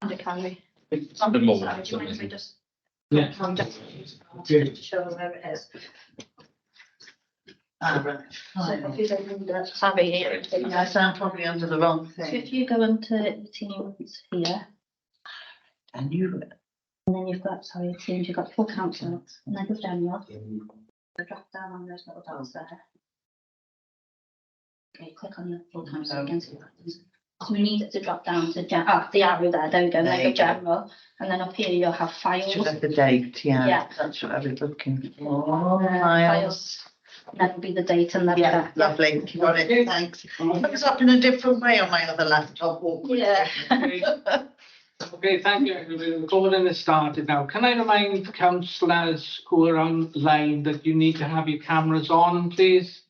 the carry. The moment, Sorry, do you mind if I just? Yeah. To show where it is. Right. So if you go under, sorry, here. Yes, I'm probably under the wrong So thing. if you go into the teams here, And you, and then you've got, sorry, teams, you've got full council, and then go general. The drop down on those little dots there. Okay, click on the full council again. So we need it to drop down to the arrow there, there we go, and then go general, and then up here you'll have files. should have the date, yeah, Yeah. that's what I was looking for. Files. And that will be the date and the. Yeah, lovely, got it, thanks. It was up in a different way on my other laptop. Yeah. Okay, thank you. The recording has started now. Can I remind councillors who are online that you need to have your cameras on, please?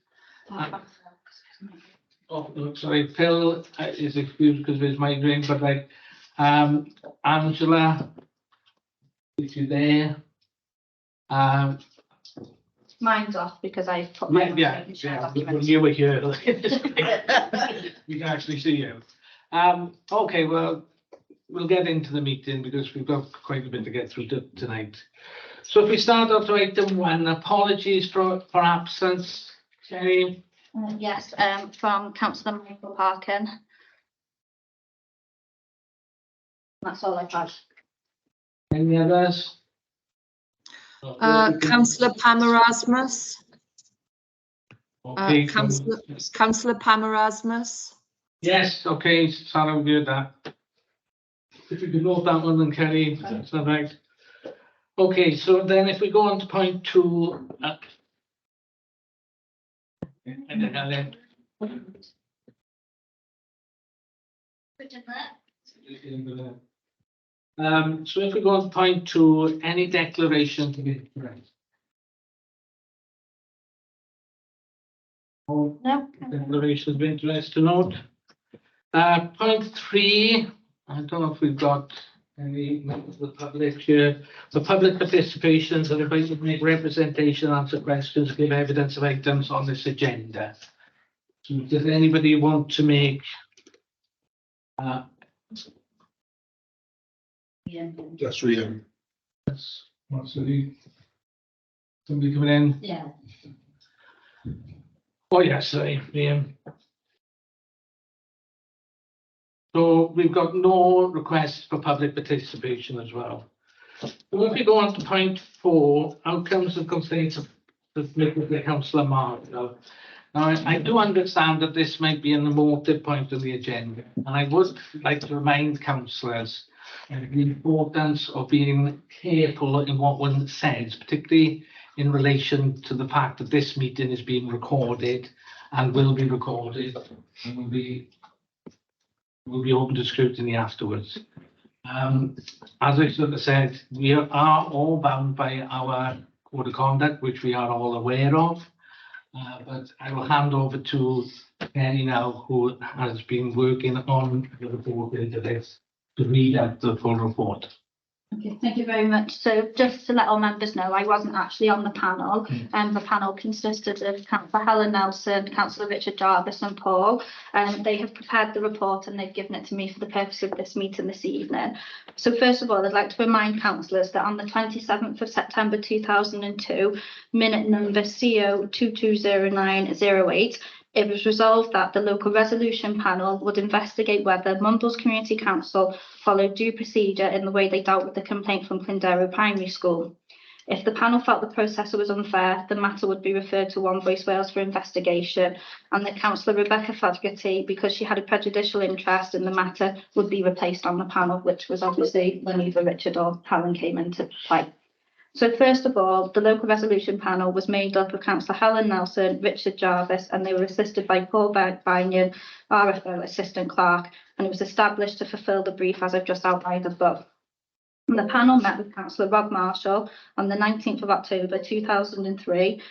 Oh, no, sorry, Phil is excused because of his migraine, but like, Angela, if you're there. Mine's off because I put my. Yeah, when you were here. We can actually see you. Okay, well, we'll get into the meeting because we've got quite a bit to get through tonight. So if we start off to item 1, apologies for absence. Kerry? Yes, from councillor Michael Parkin. That's all I've got. Any others? Councillor Pam Erasmus. Okay, Councillor Pam Erasmus. yes, okay, sorry, we'll do that. If you could note that one then, Kerry, that's not right. Okay, so then if we go on to point 2. So if we go on to point 2, any declaration to be correct? No. Declarations of interest to note. Point 3, I don't know if we've got any members of the public here. The public participations are invited to make representation, answer questions, give evidence of items on this agenda. So does anybody want to make That's really. what's the somebody coming in? Yeah. Oh, yes, sorry, so we've got no requests for public participation as well. So if we go on to point 4, outcomes and complaints submitted to the councillor Marshall. Now, I do understand that this might be an emotive point on the agenda, and I would like to remind councillors of the importance of being careful in what one says, particularly in relation to the fact that this meeting is being recorded and will be recorded and will be open to scrutiny afterwards. As I sort of said, we are all bound by our code of conduct, which we are all aware of. But I will hand over to Penny now, who has been working on the report into this, to read out the full report. Okay, thank you very much. So just to let all members know, I wasn't actually on the panel, and the panel consisted of Councillor Helen Nelson, Councillor Richard Jarvis and Paul. They have prepared the report and they've given it to me for the purpose of this meeting this evening. So first of all, I'd like to remind councillors that on the 27th of September 2002, minute number CO 220908, it was resolved that the local resolution panel would investigate whether Mumbles Community Council followed due procedure in the way they dealt with the complaint from Clindero Primary School. If the panel felt the process was unfair, the matter would be referred to One Voice Wales for investigation, and that Councillor Rebecca Flaherty, because she had a prejudicial interest in the matter, would be replaced on the panel, which was obviously when either Richard or Helen came into play. So first of all, the local resolution panel was made up of Councillor Helen Nelson, Richard Jarvis, and they were assisted by Paul Binion, RFO Assistant Clerk, and it was established to fulfil the brief as I've just outlined above. And the panel met with Councillor Rob Marshall on the 19th of October 2023,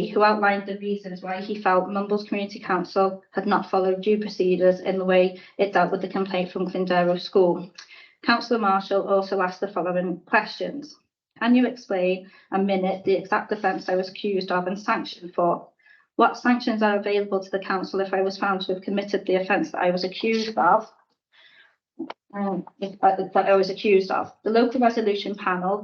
who outlined the reasons why he felt Mumbles Community Council had not followed due procedures in the way it dealt with the complaint from Clindero School. Councillor Marshall also asked the following questions. Can you explain a minute the exact offence I was accused of and sanctioned for? What sanctions are available to the council if I was found to have committed the offence that I was accused of? that I was accused of. The local resolution panel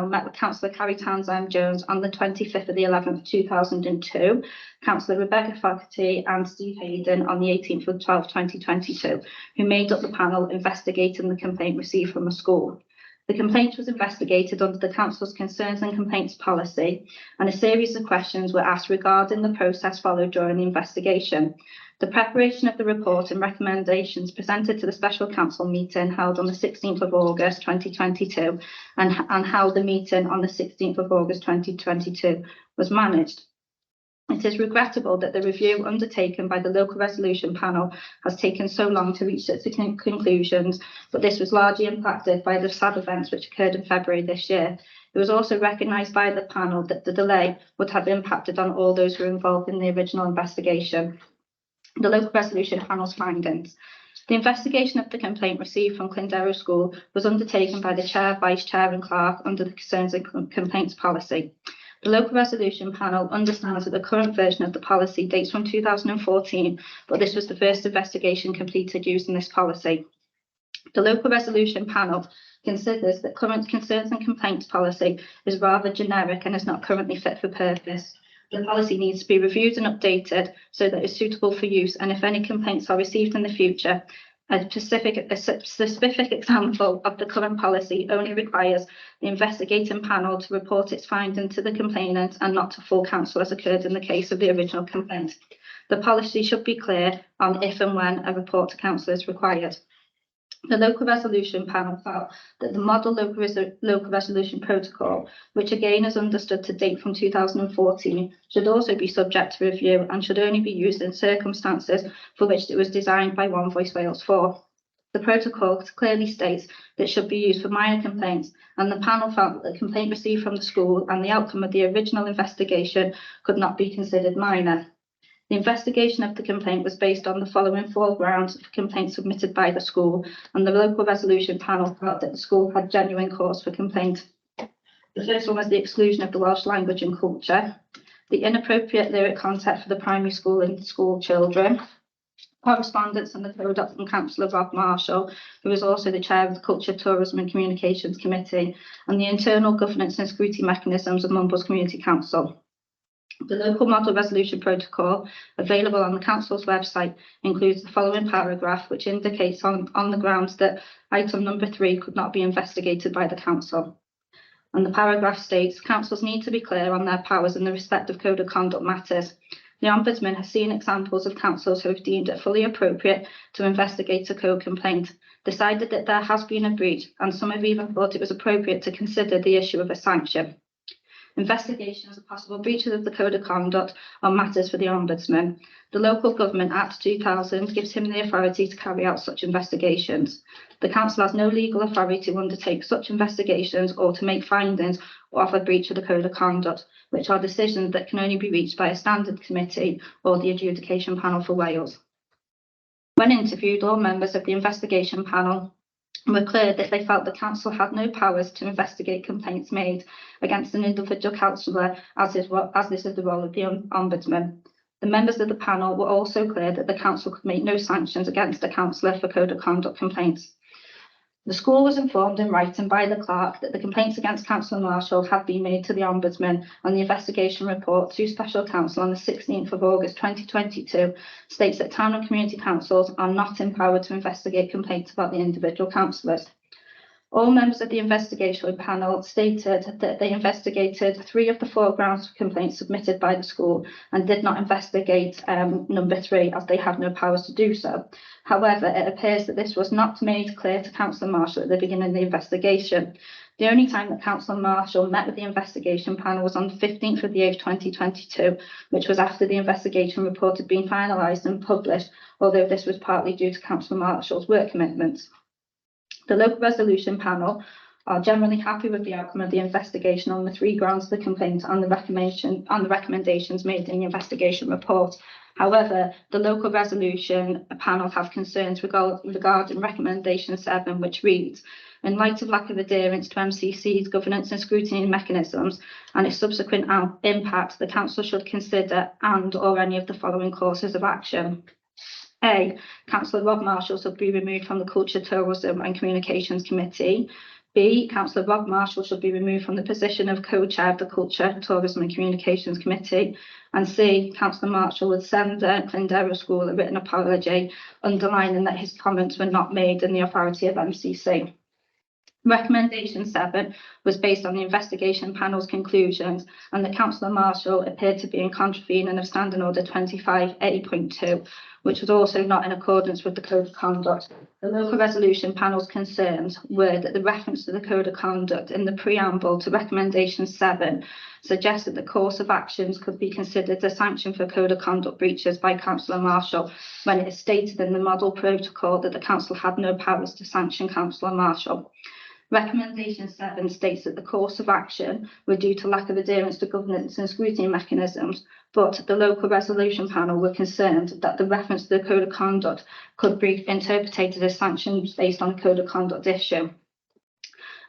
met with Councillor Carrie Townsend Jones on the 25th of the 11th, 2002, Councillor Rebecca Fogarty and Steve Hayden on the 18th of 12th, 2022, who made up the panel investigating the complaint received from the school. The complaint was investigated under the Council's Concerns and Complaints policy, and a series of questions were asked regarding the process followed during the investigation. The preparation of the report and recommendations presented to the Special Council meeting held on the 16th of August 2022 and how the meeting on the 16th of August 2022 was managed. It is regrettable that the review undertaken by the local resolution panel has taken so long to reach its conclusions, but this was largely impacted by the sad events which occurred in February this year. It was also recognised by the panel that the delay would have impacted on all those who were involved in the original investigation. The local resolution panel's findings. The investigation of the complaint received from Clindarrow School was undertaken by the Chair, Vice Chair and Clerk under the Concerns and Complaints policy. The local resolution panel understands that the current version of the policy dates from 2014, but this was the first investigation completed using this policy. The local resolution panel considers that current Concerns and Complaints policy is rather generic and is not currently fit for purpose. The policy needs to be reviewed and updated so that it's suitable for use, and if any complaints are received in the future, a specific example of the current policy only requires the investigating panel to report its finding to the complainant and not to full council as occurred in the case of the original complaint. The policy should be clear on if and when a report to council is required. The local resolution panel felt that the model local resolution protocol, which again is understood to date from 2014, should also be subject to review and should only be used in circumstances for which it was designed by One Voice Wales 4. The protocol clearly states that it should be used for minor complaints, and the panel felt that the complaint received from the school and the outcome of the original investigation could not be considered minor. The investigation of the complaint was based on the following 4 grounds of complaints submitted by the school, and the local resolution panel felt that the school had genuine cause for complaint. The first one was the exclusion of the Welsh language and culture, the inappropriate lyric content for the primary school and school children, correspondence and the code from Councillor Rob Marshall, who is also the chair of the Culture, Tourism and Communications Committee, and the internal governance and scrutiny mechanisms of Mumbles Community Council. The local model resolution protocol available on the council's website includes the following paragraph, which indicates on the grounds that item number 3 could not be investigated by the council. And the paragraph states, councils need to be clear on their powers in the respect of code of conduct matters. The Ombudsman has seen examples of councils who have deemed it fully appropriate to investigate a code complaint, decided that there has been a breach, and some have even thought it was appropriate to consider the issue of a sanction. Investigations of possible breaches of the Code of Conduct are matters for the Ombudsman. The Local Government Act 2000 gives him the authority to carry out such investigations. The Council has no legal authority to undertake such investigations or to make findings of a breach of the Code of Conduct, which are decisions that can only be reached by a standard committee or the adjudication panel for Wales. When interviewed, all members of the investigation panel were clear that they felt the council had no powers to investigate complaints made against an individual councillor, as this is the role of the Ombudsman. The members of the panel were also clear that the council could make no sanctions against a councillor for code of conduct complaints. The school was informed in writing by the clerk that the complaints against Councillor Marshall had been made to the Ombudsman, and the investigation report to Special Council on the 16th of August 2022 states that town and community councils are not empowered to investigate complaints about the individual councillors. All members of the investigation panel stated that they investigated 3 of the 4 grounds for complaints submitted by the school and did not investigate number 3 as they had no powers to do so. However, it appears that this was not made clear to Councillor Marshall at the beginning of the investigation. The only time that Councillor Marshall met with the investigation panel was on the 15th of the 8th, 2022, which was after the investigation report had been finalised and published, although this was partly due to Councillor Marshall's work commitments. The local resolution panel are generally happy with the outcome of the investigation on the 3 grounds of the complaint and the recommendations made in the investigation report. However, the local resolution panel have concerns regarding recommendation 7, which reads, in light of lack of adherence to MCC's governance and scrutiny mechanisms and its subsequent impact, the council should consider and or any of the following courses of action. A, Councillor Rob Marshall should be removed from the Culture, Tourism and Communications Committee. B, Councillor Rob Marshall should be removed from the position of co-chair of the Culture, Tourism and Communications Committee. And C, Councillor Marshall would send Clondero School a written apology, underlining that his comments were not made in the authority of MCC. Recommendation 7 was based on the investigation panel's conclusions, and that Councillor Marshall appeared to be in contravening of Standing Order 25A.2, which was also not in accordance with the Code of Conduct. The local resolution panel's concerns were that the reference to the Code of Conduct in the preamble to Recommendation 7 suggested the course of actions could be considered a sanction for Code of Conduct breaches by Councillor Marshall, when it is stated in the model protocol that the Council had no powers to sanction Councillor Marshall. Recommendation 7 states that the course of action were due to lack of adherence to governance and scrutiny mechanisms, but the local resolution panel were concerned that the reference to the Code of Conduct could be interpreted as sanctions based on a Code of Conduct issue.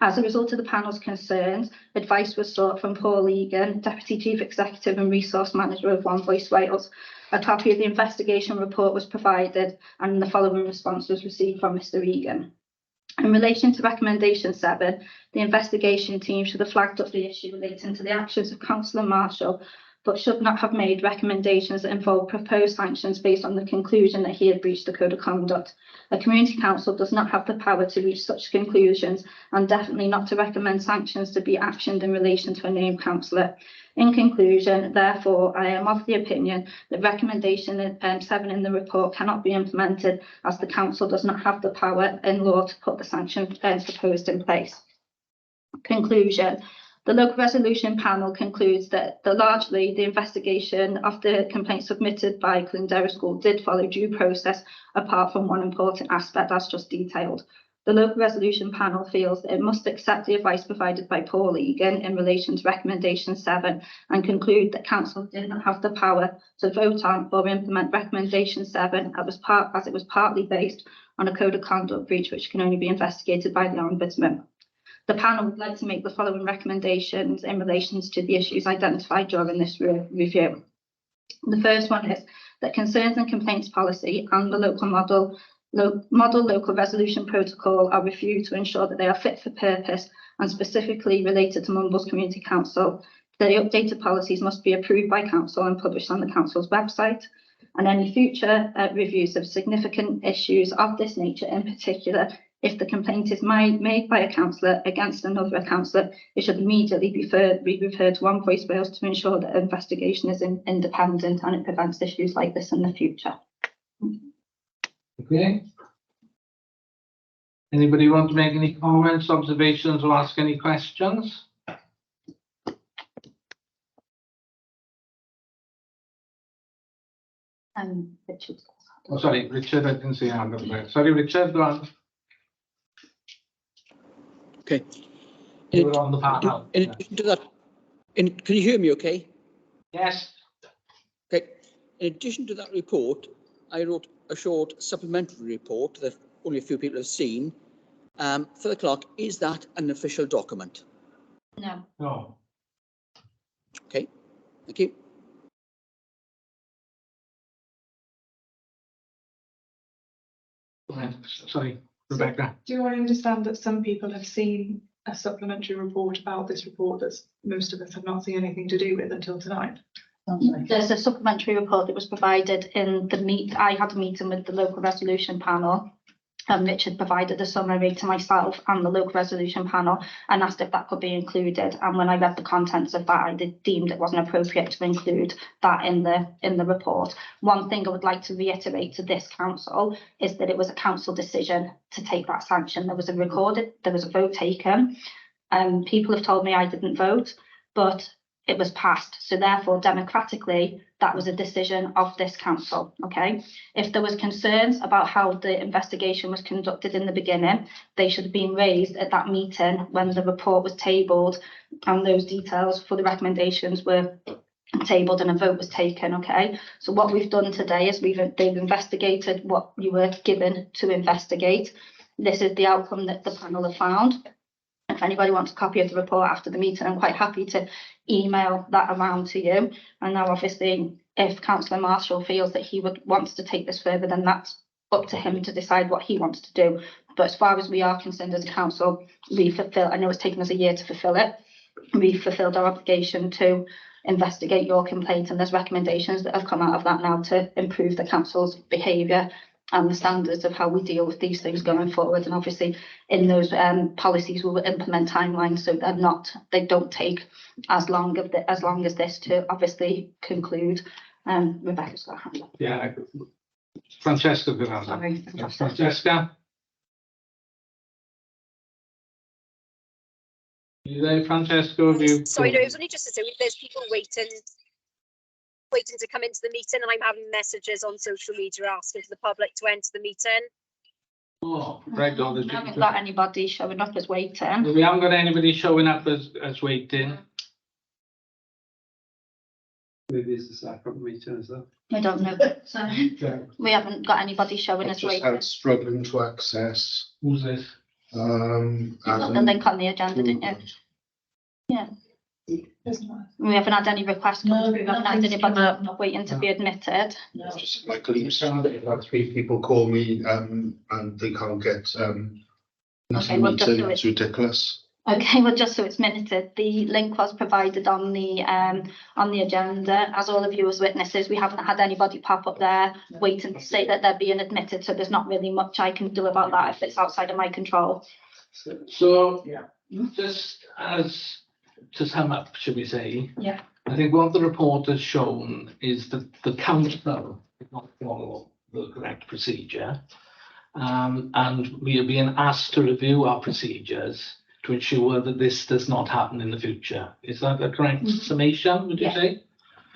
As a result of the panel's concerns, advice was sought from Paul Egan, Deputy Chief Executive and Resource Manager of One Voice Wales. A copy of the investigation report was provided, and the following response was received from Mr. Egan. In relation to Recommendation 7, the investigation team should have flagged up the issue relating to the actions of Councillor Marshall, but should not have made recommendations that involve proposed sanctions based on the conclusion that he had breached the Code of Conduct. A community council does not have the power to reach such conclusions, and definitely not to recommend sanctions to be actioned in relation to a named councillor. In conclusion, therefore, I am of the opinion that Recommendation 7 in the report cannot be implemented, as the council does not have the power in law to put the sanctions proposed in place. Conclusion. The local resolution panel concludes that largely the investigation of the complaint submitted by Clondero School did follow due process, apart from one important aspect as just detailed. The local resolution panel feels that it must accept the advice provided by Paul Egan in relation to Recommendation 7 and conclude that council did not have the power to vote on or implement Recommendation 7 as it was partly based on a Code of Conduct breach which can only be investigated by the Ombudsman. The panel would like to make the following recommendations in relation to the issues identified during this review. The first one is that concerns and complaints policy and the local model local resolution protocol are reviewed to ensure that they are fit for purpose and specifically related to Mumbles Community Council. The updated policies must be approved by council and published on the council's website. And any future reviews of significant issues of this nature, in particular, if the complaint is made by a councillor against another councillor, it should immediately be referred to One Voice Wales to ensure that investigation is independent and it prevents issues like this in the future. Okay. Anybody want to make any comments, observations, or ask any questions? Richard. Oh, sorry, Richard, I didn't see your hand up there. Sorry, Richard, go on. Okay. You were on the panel. In addition to that, can you hear me okay? Yes. Okay. In addition to that report, I wrote a short supplementary report that only a few people have seen. For the clerk, is that an official document? No. No. Okay, thank you. Sorry, Rebecca. Do I understand that some people have seen a supplementary report about this report that most of us have not seen anything to do with until tonight? There's a supplementary report that was provided in the I had a meeting with the local resolution panel, and Richard provided a summary to myself and the local resolution panel and asked if that could be included. And when I read the contents of that, I deemed it wasn't appropriate to include that in the report. One thing I would like to reiterate to this council is that it was a council decision to take that sanction. There was a vote taken. People have told me I didn't vote, but it was passed. So therefore, democratically, that was a decision of this council, okay? If there was concerns about how the investigation was conducted in the beginning, they should have been raised at that meeting when the report was tabled and those details for the recommendations were tabled and a vote was taken, okay? So what we've done today is they've investigated what you were given to investigate. This is the outcome that the panel have found. If anybody wants a copy of the report after the meeting, I'm quite happy to email that around to you. And now obviously if councillor Marshall feels that he wants to take this further, then that's up to him to decide what he wants to do. But as far as we are concerned as a council, I know it's taken us a year to fulfil it. We fulfilled our obligation to investigate your complaint, and there's recommendations that have come out of that now to improve the council's behaviour and the standards of how we deal with these things going forward. And obviously in those policies we will implement timelines so they don't take as long as this to obviously conclude. Rebecca's got a hand up. Yeah, Francesca, good answer. Sorry. Francesca? You there, Francesca? Have you? Sorry, no, it was only just to say there's people waiting to come into the meeting, and I'm having messages on social media asking for the public to enter the meeting. Oh, right, on. We haven't got anybody showing up as waiting. We haven't got anybody showing up as waiting. Maybe it's a separate meeting, is that? I don't know. So we haven't got anybody showing as Just waiting. had struggling to access. Who's this? You got the link on the agenda, didn't you? Yeah. We haven't had any requests come No, through. We haven't had nothing's come anybody up. waiting to be admitted. No. Just like glimpse. I've had 3 people call me and they can't get Okay, well, just do it's it. ridiculous. Okay, well, just so it's minuted, the link was provided on the agenda. As all of you as witnesses, we haven't had anybody pop up there waiting to say that they're being admitted, so there's not really much I can do about that if it's outside of my control. So, Yeah. just as to sum up, should we say? Yeah. I think what the report has shown is that the council did not follow the correct procedure. And we are being asked to review our procedures to ensure that this does not happen in the future. Is that the correct summation, would you Yeah. say?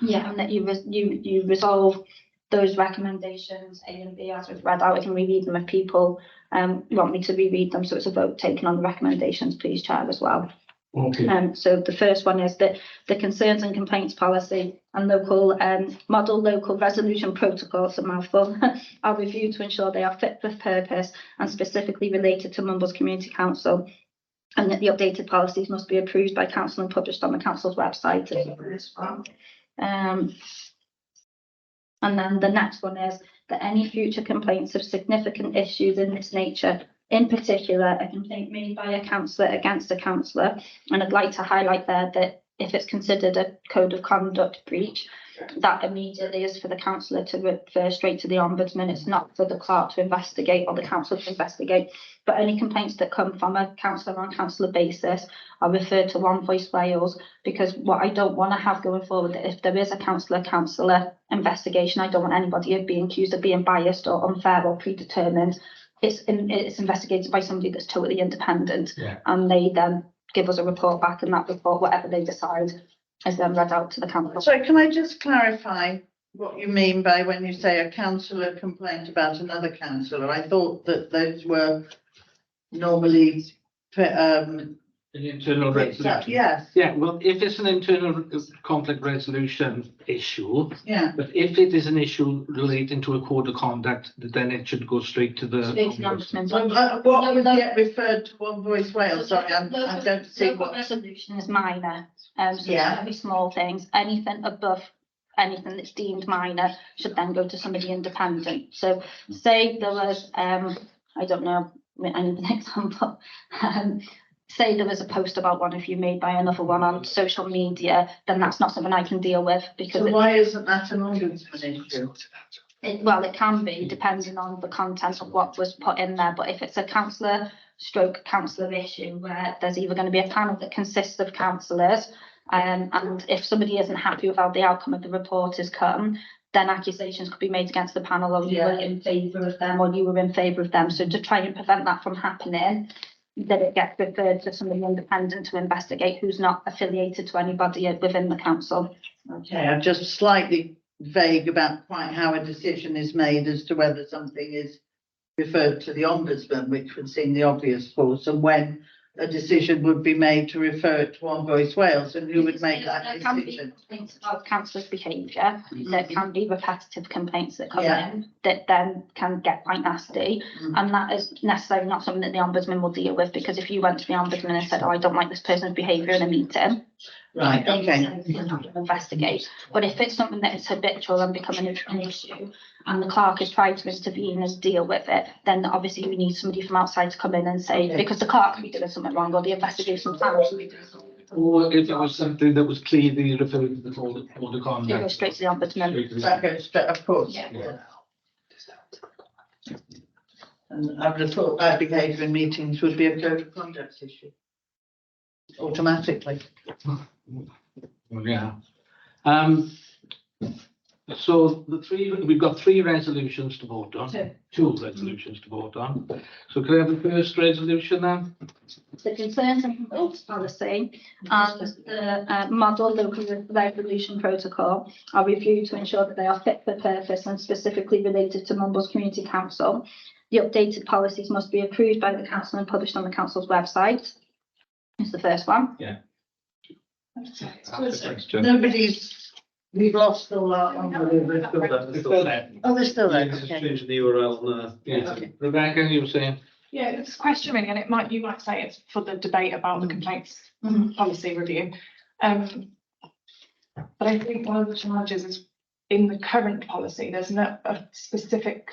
Yeah, and that you resolve those recommendations, A and B, as we've read out. I can reread them if people want me to reread them. So it's a vote taken on the recommendations, please, Chair, as well. Okay. So the first one is that the concerns and complaints policy and model local resolution protocols, a mouthful, are reviewed to ensure they are fit for purpose and specifically related to Mumbles Community Council, and that the updated policies must be approved by council and published on the council's website. And then the next one is that any future complaints of significant issues in this nature, in particular a complaint made by a councillor against a councillor, and I'd like to highlight there that if it's considered a code of conduct breach, that immediately is for the councillor to refer straight to the ombudsman. It's not for the clerk to investigate or the council to investigate. But any complaints that come from a councillor on councillor basis are referred to One Voice Wales, because what I don't want to have going forward, if there is a councillor investigation, I don't want anybody of being accused of being biased or unfair or predetermined. It's investigated by somebody that's totally independent, and they then give us a report back, and that report, whatever they decide, is then read out to the council. So can I just clarify what you mean by when you say a councillor complained about another councillor? I thought that those were normally An internal resolution. yes, Yeah, well, if it's an internal conflict resolution issue, yeah. but if it is an issue relating to a code of conduct, then it should go straight to the. Straight to the ombudsman. What would get referred to One Voice Wales? Sorry, I don't see Local what. resolution is minor, so Yeah. very small things. Anything above anything that's deemed minor should then go to somebody independent. So say there was, I don't know, I need an example. Say there was a post about one of you made by another one on social media, then that's not something I can deal with, because So why isn't that an ombudsman issue? it can be depending on the content of what was put in there. But if it's a councillor issue where there's either going to be a panel that consists of councillors, and if somebody isn't happy with how the outcome of the report has come, then accusations could be made against the panel, or you were in favour of them, or you were in favour of them. So to try and prevent that from happening, that it gets referred to somebody independent to investigate who's not affiliated to anybody within the council. Okay, I'm just slightly vague about quite how a decision is made as to whether something is referred to the ombudsman, which would seem the obvious course, and when a decision would be made to refer it to One Voice Wales, and who would make that There can be decision? complaints about councillors' behaviour. There can be repetitive complaints that come Yeah. in that then can get quite nasty. Mm. And that is necessarily not something that the ombudsman will deal with, because if you went to the ombudsman and said, oh, I don't like this person's behaviour in a meeting, Right, They okay. can have to investigate. But if it's something that is habitual and becoming an issue, and the clerk has tried to intervene and deal with it, then obviously we need somebody from outside to come in and say, Okay. because the clerk could be doing something wrong, or the investigation panel should be doing something. Or if it was something that was clearly referred to the code of It goes conduct. straight to the ombudsman. That goes straight, of course. Yeah. And I would have thought bad behaviour in meetings would be a code of conduct issue. Automatically. Yeah. So we've got 3 resolutions to vote on. Two. 2 resolutions to vote on. So can I have the first resolution then? The concerns and complaints policy and the model local resolution protocol are reviewed to ensure that they are fit for purpose and specifically related to Mumbles Community Council. The updated policies must be approved by the council and published on the council's website. Is the first one. Nobody's, we've lost all our. Oh, they're still there, Just okay. change the URL. Yeah. Rebecca, you were saying? Yeah, it's questioning, and you might say it's for the debate about the complaints policy review. But I think one of the challenges is in the current policy, there's not a specific,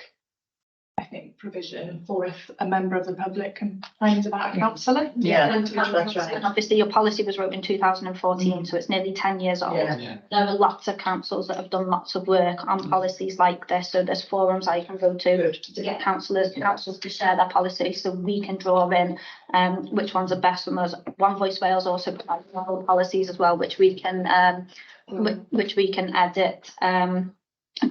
I think, provision for if a member of the public complains about a councillor. Yeah, And that's right. and obviously your policy was wrote in 2014, so it's nearly 10 years old. Yeah. Yeah. There are lots of councils that have done lots of work on policies like this, so there's forums I can go to get councillors to share their policies, so we can draw in which ones are best from us. One Voice Wales also provides model policies as well, which we can edit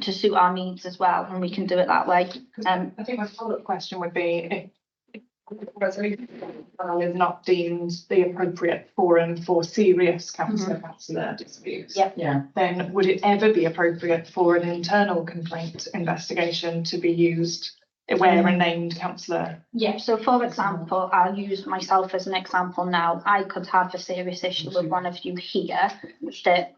to suit our needs as well, and we can do it that way. I think my follow-up question would be if the resolution is not deemed the appropriate forum for serious councillor disputes. Yep. Yeah. Then would it ever be appropriate for an internal complaint investigation to be used where a named councillor? Yeah, so for example, I'll use myself as an example now. I could have a serious issue with one of you here that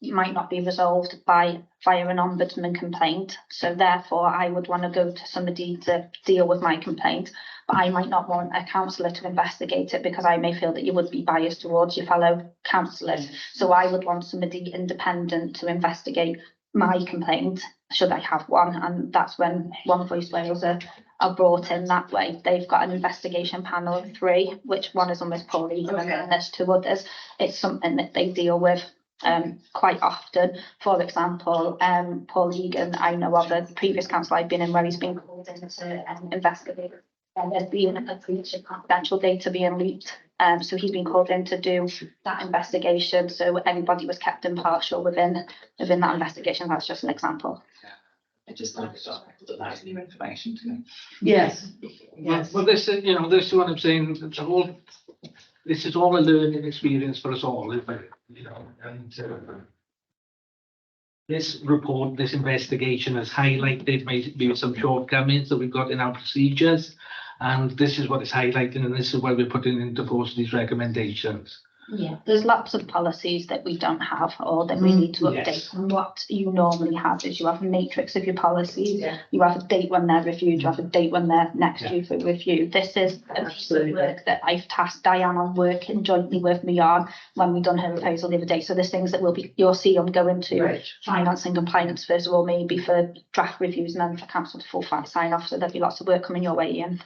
might not be resolved via an ombudsman complaint. So therefore, I would want to go to somebody to deal with my complaint, but I might not want a councillor to investigate it because I may feel that you would be biased towards your fellow councillors. So I would want somebody independent to investigate my complaint, should I have one, and that's when One Voice Wales are brought in that way. They've got an investigation panel of 3, which one is on with Paul Egan, and then there's 2 others. It's something that they deal with quite often. For example, Paul Egan, I know of a previous council I've been in where he's been called in to investigate. And there's been a breach of confidential data being leaked. So he's been called in to do that investigation. So everybody was kept impartial within that investigation. That's just an example. I just like that that's new information to me. Yes. Yes. Well, this is, this is what I'm saying. This is all a learning experience for us all, isn't it? And this report, this investigation has highlighted maybe some shortcomings that we've got in our procedures. And this is what it's highlighting, and this is why we're putting into force these recommendations. Yeah, there's lots of policies that we don't have or that we need to update. Yes. And what you normally have is you have a matrix of your policies. Yeah. You have a date when they're reviewed. You have a date when they're next due for review. This is a piece of work that I've tasked Diane on working jointly with me on when we done her proposal the other day. So there's things that you'll see them go into Right. finance and compliance first of all, maybe for draft reviews and then for council to full fact sign off. So there'll be lots of work coming your way, Ian.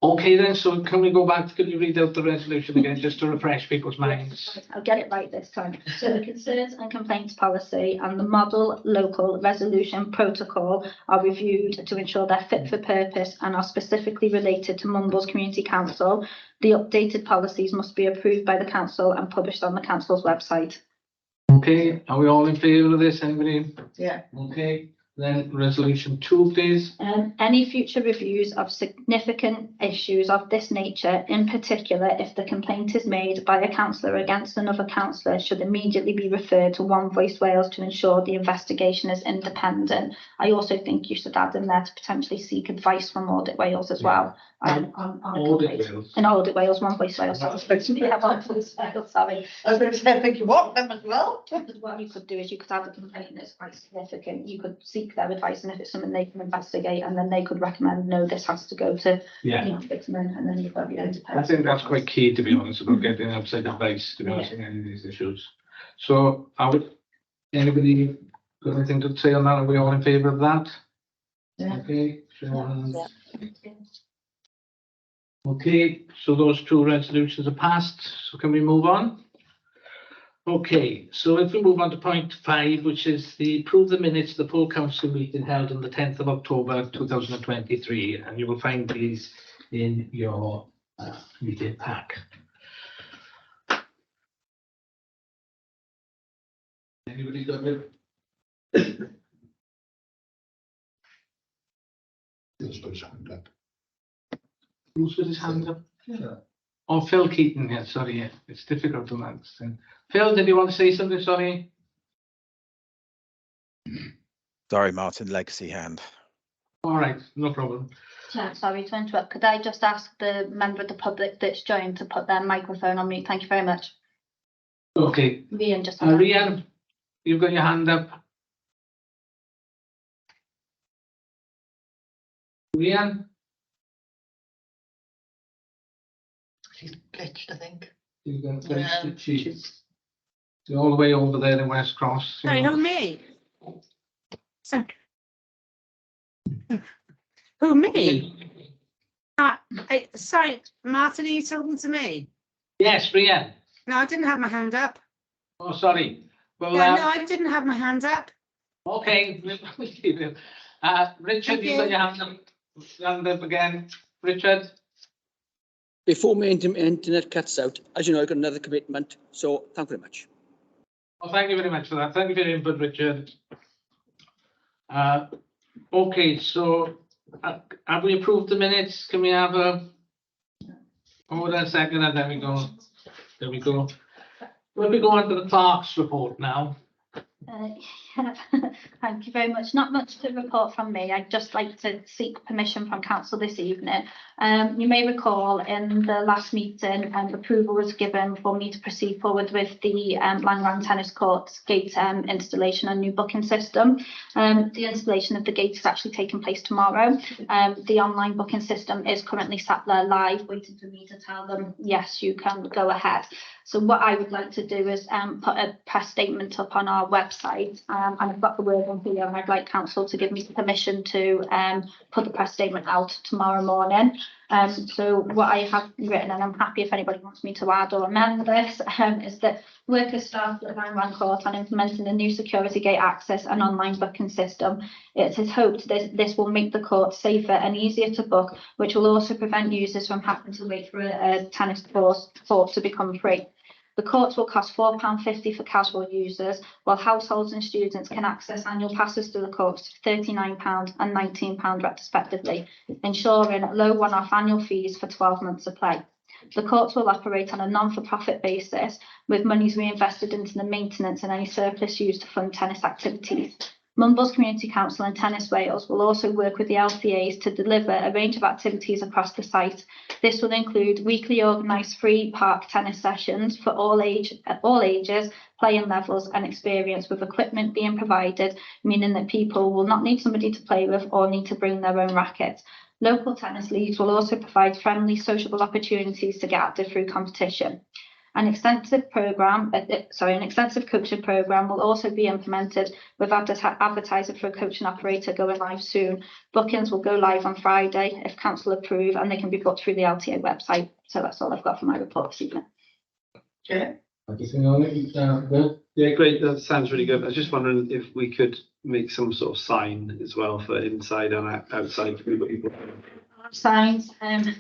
Okay then, so can we go back, can you read out the resolution again, just to refresh people's minds? I'll get it right this time. So the concerns and complaints policy and the model local resolution protocol are reviewed to ensure they're fit for purpose and are specifically related to Mumbles Community Council. The updated policies must be approved by the council and published on the council's website. Okay, are we all in favour of this, anybody? Yeah. Okay, then resolution 2, please. Any future reviews of significant issues of this nature, in particular if the complaint is made by a councillor against another councillor, should immediately be referred to One Voice Wales to ensure the investigation is independent. I also think you should add in there to potentially seek advice from Audit Wales as well. On Audit Wales. And Audit Wales, One Voice Wales. Yeah, One Voice Wales, sorry. I was going to say, I think you want them as well. What you could do is you could have a complaint that's quite significant. You could seek seek their advice, and if it's something they can investigate, and then they could recommend, no, this has to go to Yeah, the ombudsman, and then you've got the I think that's quite key, to be honest, about getting outside advice, to be honest, on any of these issues. So, anybody got anything to say on that? Are we all in favour of that? Yeah. Okay, show of hands. Yeah. Okay, so those two resolutions are passed, so can we move on? Okay, so if we move on to point 5, which is the approve the minutes of the full council meeting held on the 10th of October 2023, and you will find these in your meeting pack. Anybody got it? It's put his hand up. Who's with his hand up? Yeah. Oh, Phil Keaton, yeah, sorry, yeah, it's difficult to understand. Phil, did you want to say something, sorry? Sorry, Martin, legacy hand. All right, no problem. Chair, sorry to interrupt. Could I just ask the member of the public that's joined to put their microphone on mute? Thank you very much. Okay, Rian, just. Rian, you've got your hand up. Rian? She's glitched, I think. You've got Yeah, she's all the way over there in West Cross. you Sorry, know. who, me? So, who, me? Sorry, Martin, are you talking to me? Yes, Rian. No, I didn't have my hand up. Oh, sorry. Well, Yeah, no, I didn't have my hand up. okay. Richard, Thank you've got you. your hand up again. Richard? Before my internet cuts out, as you know, I've got another commitment, so thank you very much. Well, thank you very much for that. Thank you for your input, Richard. Okay, so have we approved the minutes? Can we have a? Hold on a second, and there we go. There we go. Let me go on to the clerk's report now. Yeah, thank you very much. Not much to report from me. I'd just like to seek permission from council this evening. You may recall in the last meeting, approval was given for me to proceed forward with the Langland Tennis Courts gate installation and new booking system. The installation of the gate is actually taking place tomorrow. The online booking system is currently sat there live, waiting for me to tell them, yes, you can go ahead. So what I would like to do is put a press statement up on our website, and I've got the word on here, and I'd like council to give me permission to put the press statement out tomorrow morning. So what I have written, and I'm happy if anybody wants me to add or amend this, is that work has started at Langland Court on implementing a new security gate access and online booking system. It is hoped that this will make the court safer and easier to book, which will also prevent users from having to wait for a tennis court to become free. The courts will cost £4.50 for casual users, while households and students can access annual passes to the courts for £39 and £19 respectively, ensuring low one-off annual fees for 12 months of play. The courts will operate on a non-for-profit basis, with monies reinvested into the maintenance and any surplus used to fund tennis activities. Mumbles Community Council and Tennis Wales will also work with the LCAs to deliver a range of activities across the site. This will include weekly organised free park tennis sessions for all ages, playing levels and experience, with equipment being provided, meaning that people will not need somebody to play with or need to bring their own racket. Local tennis leagues will also provide friendly, sociable opportunities to get active through competition. An extensive coaching program will also be implemented, with advertising for a coaching operator going live soon. Bookings will go live on Friday if council approve, and they can be booked through the LTA website. So that's all I've got for my report this evening. Okay. Anything on it? Yeah, great. That sounds really good. I was just wondering if we could make some sort of sign as well for inside and outside for people. Signs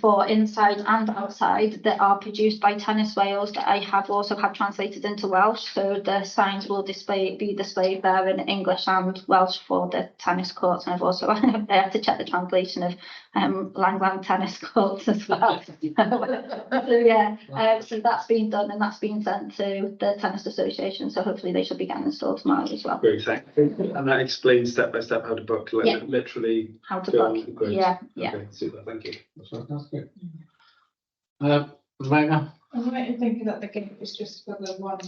for inside and outside that are produced by Tennis Wales that I have also had translated into Welsh. So the signs will be displayed there in English and Welsh for the tennis courts. And I've also I have to check the translation of Langland Tennis Courts as well. So yeah, so that's been done and that's been sent to the Tennis Association. So hopefully they should be getting installed tomorrow as well. Great, thanks. And that explains step by step how to book, like, Yeah. literally. How to go book? on, great. Yeah, yeah. Okay, super. Thank you. That's fantastic. Rebecca? I'm right in thinking that the gate is just for the one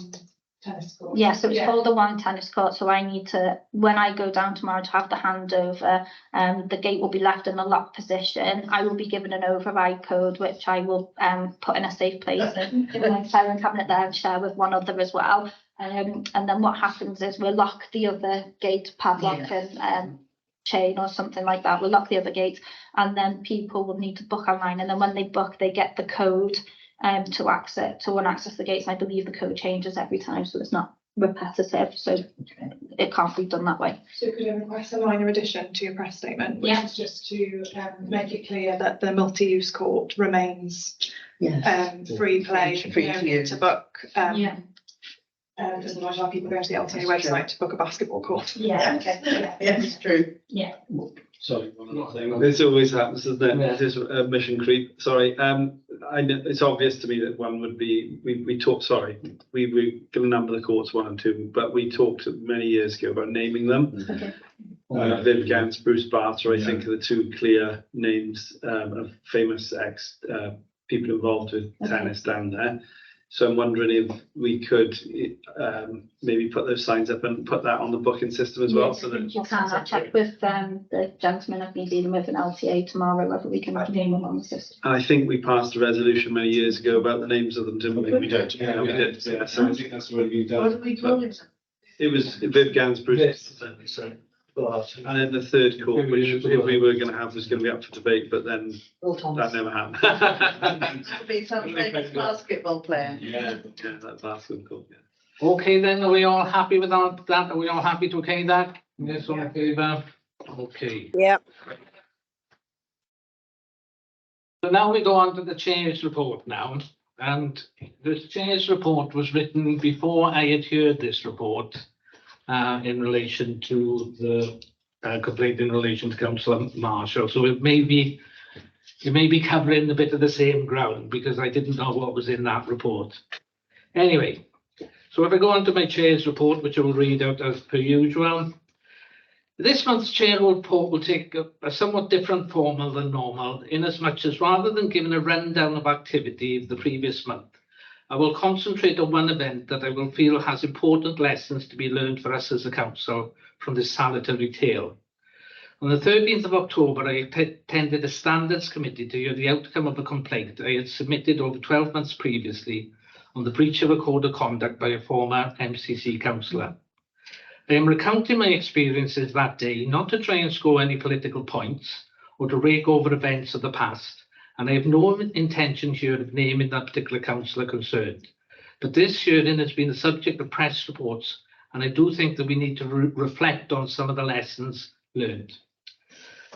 tennis court. Yeah, so it's Yeah. Holder One tennis court, so I need to, when I go down tomorrow to have the handover, the gate will be left in the locked position. I will be given an override code, which I will put in a safe place in my filing cabinet there and share with one other as well. And then what happens is we'll lock the other gate, padlock and chain or something like that. We'll lock the other gate, and then people will need to book online, and then when they book, they get the code to access the gates. And I believe the code changes every time, so it's not repetitive, so it can't be done that way. So could I request a minor addition to your press statement, which Yeah. is just to make it clear that the multi-use court remains Yes. free play, Free to use. to book. Yeah. Because otherwise I'll have people go to the LTA website to book a basketball court. Yeah, okay. Yes, true. Yeah. Sorry, one other thing. This always happens, doesn't it? Yeah. This is mission creep. Sorry. I know it's obvious to me that one would be, we talked, sorry, we given a number of the courts 1 and 2, but we talked many years ago about naming them. Okay. Viv Gans, Bruce Barter, I think are the two clear names of famous ex people involved with tennis down there. So I'm wondering if we could maybe put those signs up and put that on the booking system as well. So that You can, I'll check with the gentleman I've been dealing with in LTA tomorrow whether we can name them on the system. and I think we passed a resolution many years ago about the names of them, didn't we? We did. Yeah, we did. Yeah, so I think that's already been What done. do we call it? it was Viv Gans, Bruce. And then the third court, which if we were going to have was going to be up for debate, but then that never happened. To be some famous basketball player. Yeah, that basketball court, yeah. Okay, then, are we all happy with that? Are we all happy to okay that? Yes, all in favour? Okay. Yeah. So now we go on to the chair's report now, and the chair's report was written before I had heard this report in relation to the complaint in relation to Councillor Marshall. So it may be covering a bit of the same ground because I didn't know what was in that report. Anyway, so if I go on to my chair's report, which I will read out as per usual. This month's chair report will take a somewhat different format than normal, in as much as rather than giving a rundown of activity of the previous month, I will concentrate on one event that I will feel has important lessons to be learned for us as a council from this salutary tale. On the 13th of October, I attended a standards committee to hear the outcome of a complaint I had submitted over 12 months previously on the breach of a code of conduct by a former MCC councillor. I am recounting my experiences that day, not to try and score any political points or to rake over events of the past, and I have no intention here of naming that particular councillor concerned. But this hearing has been the subject of press reports, and I do think that we need to reflect on some of the lessons learned.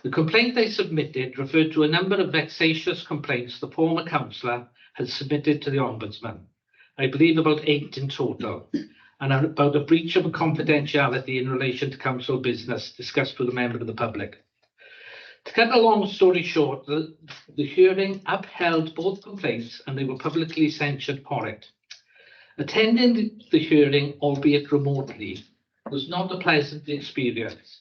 The complaint I submitted referred to a number of vexatious complaints the former councillor had submitted to the Ombudsman. I believe about 8 in total, and about a breach of confidentiality in relation to council business discussed with a member of the public. To cut a long story short, the hearing upheld both complaints and they were publicly censured for it. Attending the hearing, albeit remotely, was not a pleasant experience.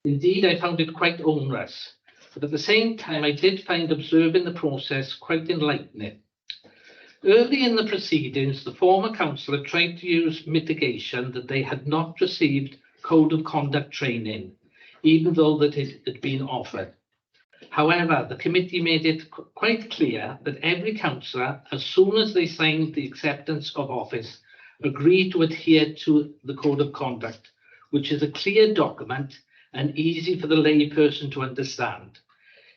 Indeed, I found it quite onerous, but at the same time, I did find observing the process quite enlightening. Early in the proceedings, the former councillor tried to use mitigation that they had not received code of conduct training, even though that it had been offered. However, the committee made it quite clear that every councillor, as soon as they signed the acceptance of office, agreed to adhere to the code of conduct, which is a clear document and easy for the layperson to understand.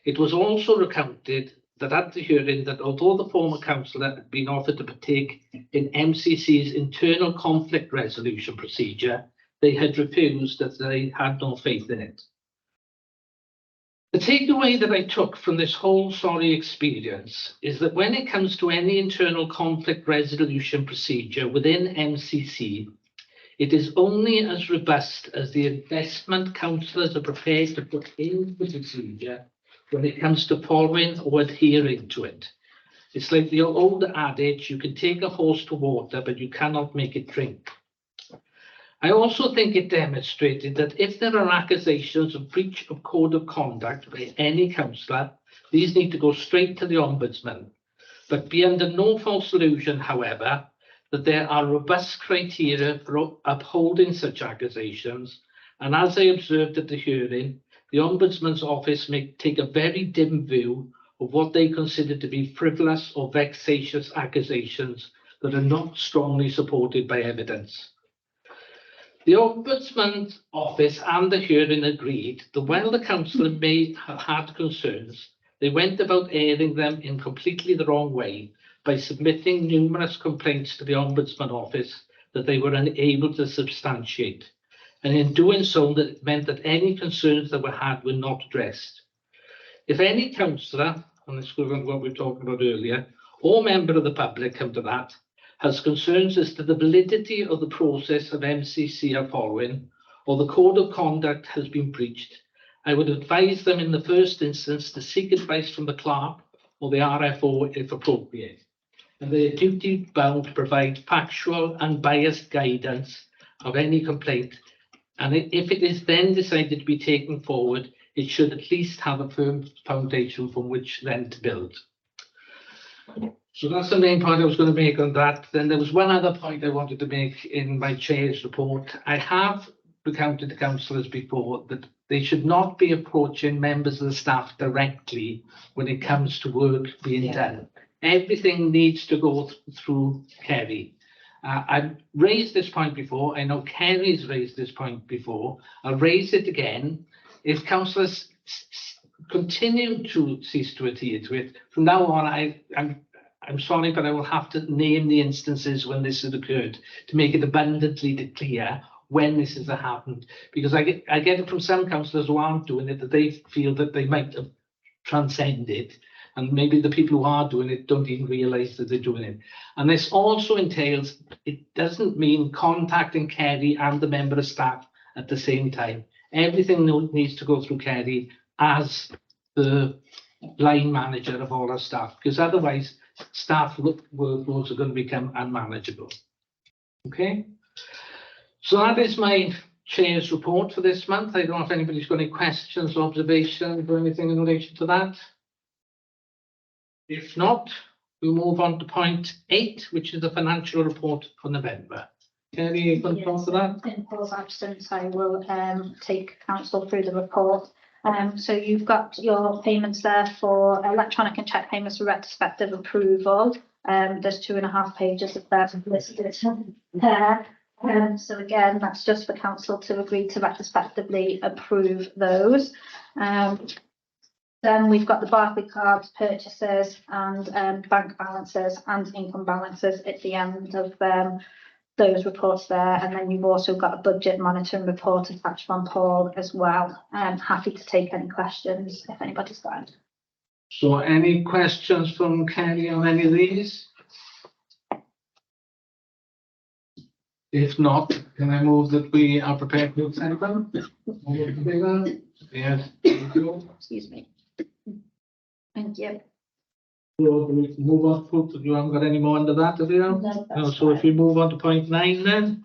It was also recounted that at the hearing that although the former councillor had been offered to partake in MCC's internal conflict resolution procedure, they had refused as they had no faith in it. The takeaway that I took from this whole sorry experience is that when it comes to any internal conflict resolution procedure within MCC, it is only as robust as the investment councillors are prepared to put into the procedure when it comes to following or adhering to it. It's like the old adage, you can take a horse to water, but you cannot make it drink. I also think it demonstrated that if there are accusations of breach of code of conduct by any councillor, these need to go straight to the Ombudsman. But be under no false illusion, however, that there are robust criteria for upholding such accusations, and as I observed at the hearing, the Ombudsman's Office may take a very dim view of what they consider to be frivolous or vexatious accusations that are not strongly supported by evidence. The Ombudsman's Office and the hearing agreed that while the councillor may have had concerns, they went about airing them in completely the wrong way by submitting numerous complaints to the Ombudsman Office that they were unable to substantiate. And in doing so, that meant that any concerns that were had were not addressed. If any councillor, and this goes on to what we were talking about earlier, or member of the public come to that, has concerns as to the validity of the process of MCC are following, or the code of conduct has been breached, I would advise them in the first instance to seek advice from the clerk or the RFO if appropriate. And they are duty bound to provide factual, unbiased guidance of any complaint. And if it is then decided to be taken forward, it should at least have a firm foundation from which then to build. So that's the main point I was going to make on that. Then there was one other point I wanted to make in my chair's report. I have recounted to councillors before that they should not be approaching members of the staff directly when it comes to work being done. Everything needs to go through Kerry. I've raised this point before. I know Kerry's raised this point before. I'll raise it again. If councillors continue to cease to adhere to it, from now on, I'm sorry, but I will have to name the instances when this has occurred to make it abundantly clear when this has happened. Because I get it from some councillors who aren't doing it, that they feel that they might have transcended, and maybe the people who are doing it don't even realise that they're doing it. And this also entails, it doesn't mean contacting Kerry and the member of staff at the same time. Everything needs to go through Kerry as the line manager of all our staff, because otherwise staff workloads are going to become unmanageable. Okay, so that is my chair's report for this month. I don't know if anybody's got any questions or observations or anything in relation to that. If not, we'll move on to point 8, which is the financial report for November. Kerry, you can talk to that? In Paul's absence, I will take council through the report. So you've got your payments there for electronic and cheque payments for retrospective approval. There's 2.5 pages of that listed there. So again, that's just for council to agree to retrospectively approve those. Then we've got the Barclaycard purchases and bank balances and income balances at the end of those reports there. And then you've also got a budget monitoring report attached from Paul as well. I'm happy to take any questions if anybody's got any. So any questions from Kerry on any of these? If not, can I move that we are prepared to accept them? Yes. Excuse me. Thank you. So we move on to, you haven't got any more under that, have you? No, so if we move on to point 9 then.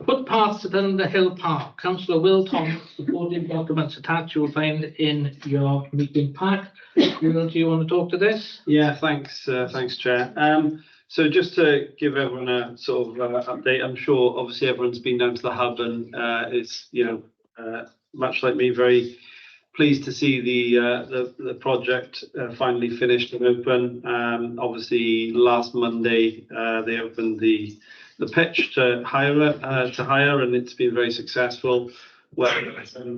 Footpaths at Underhill Park. Councillor Will Thomas, supporting documents attached you will find in your meeting pack. Will, do you want to talk to this? Yeah, thanks, Chair. So just to give everyone a sort of update, I'm sure obviously everyone's been down to the hub and it's, much like me, very pleased to see the project finally finished and open. Obviously last Monday they opened the pitch to hire, and it's been very successful. Well,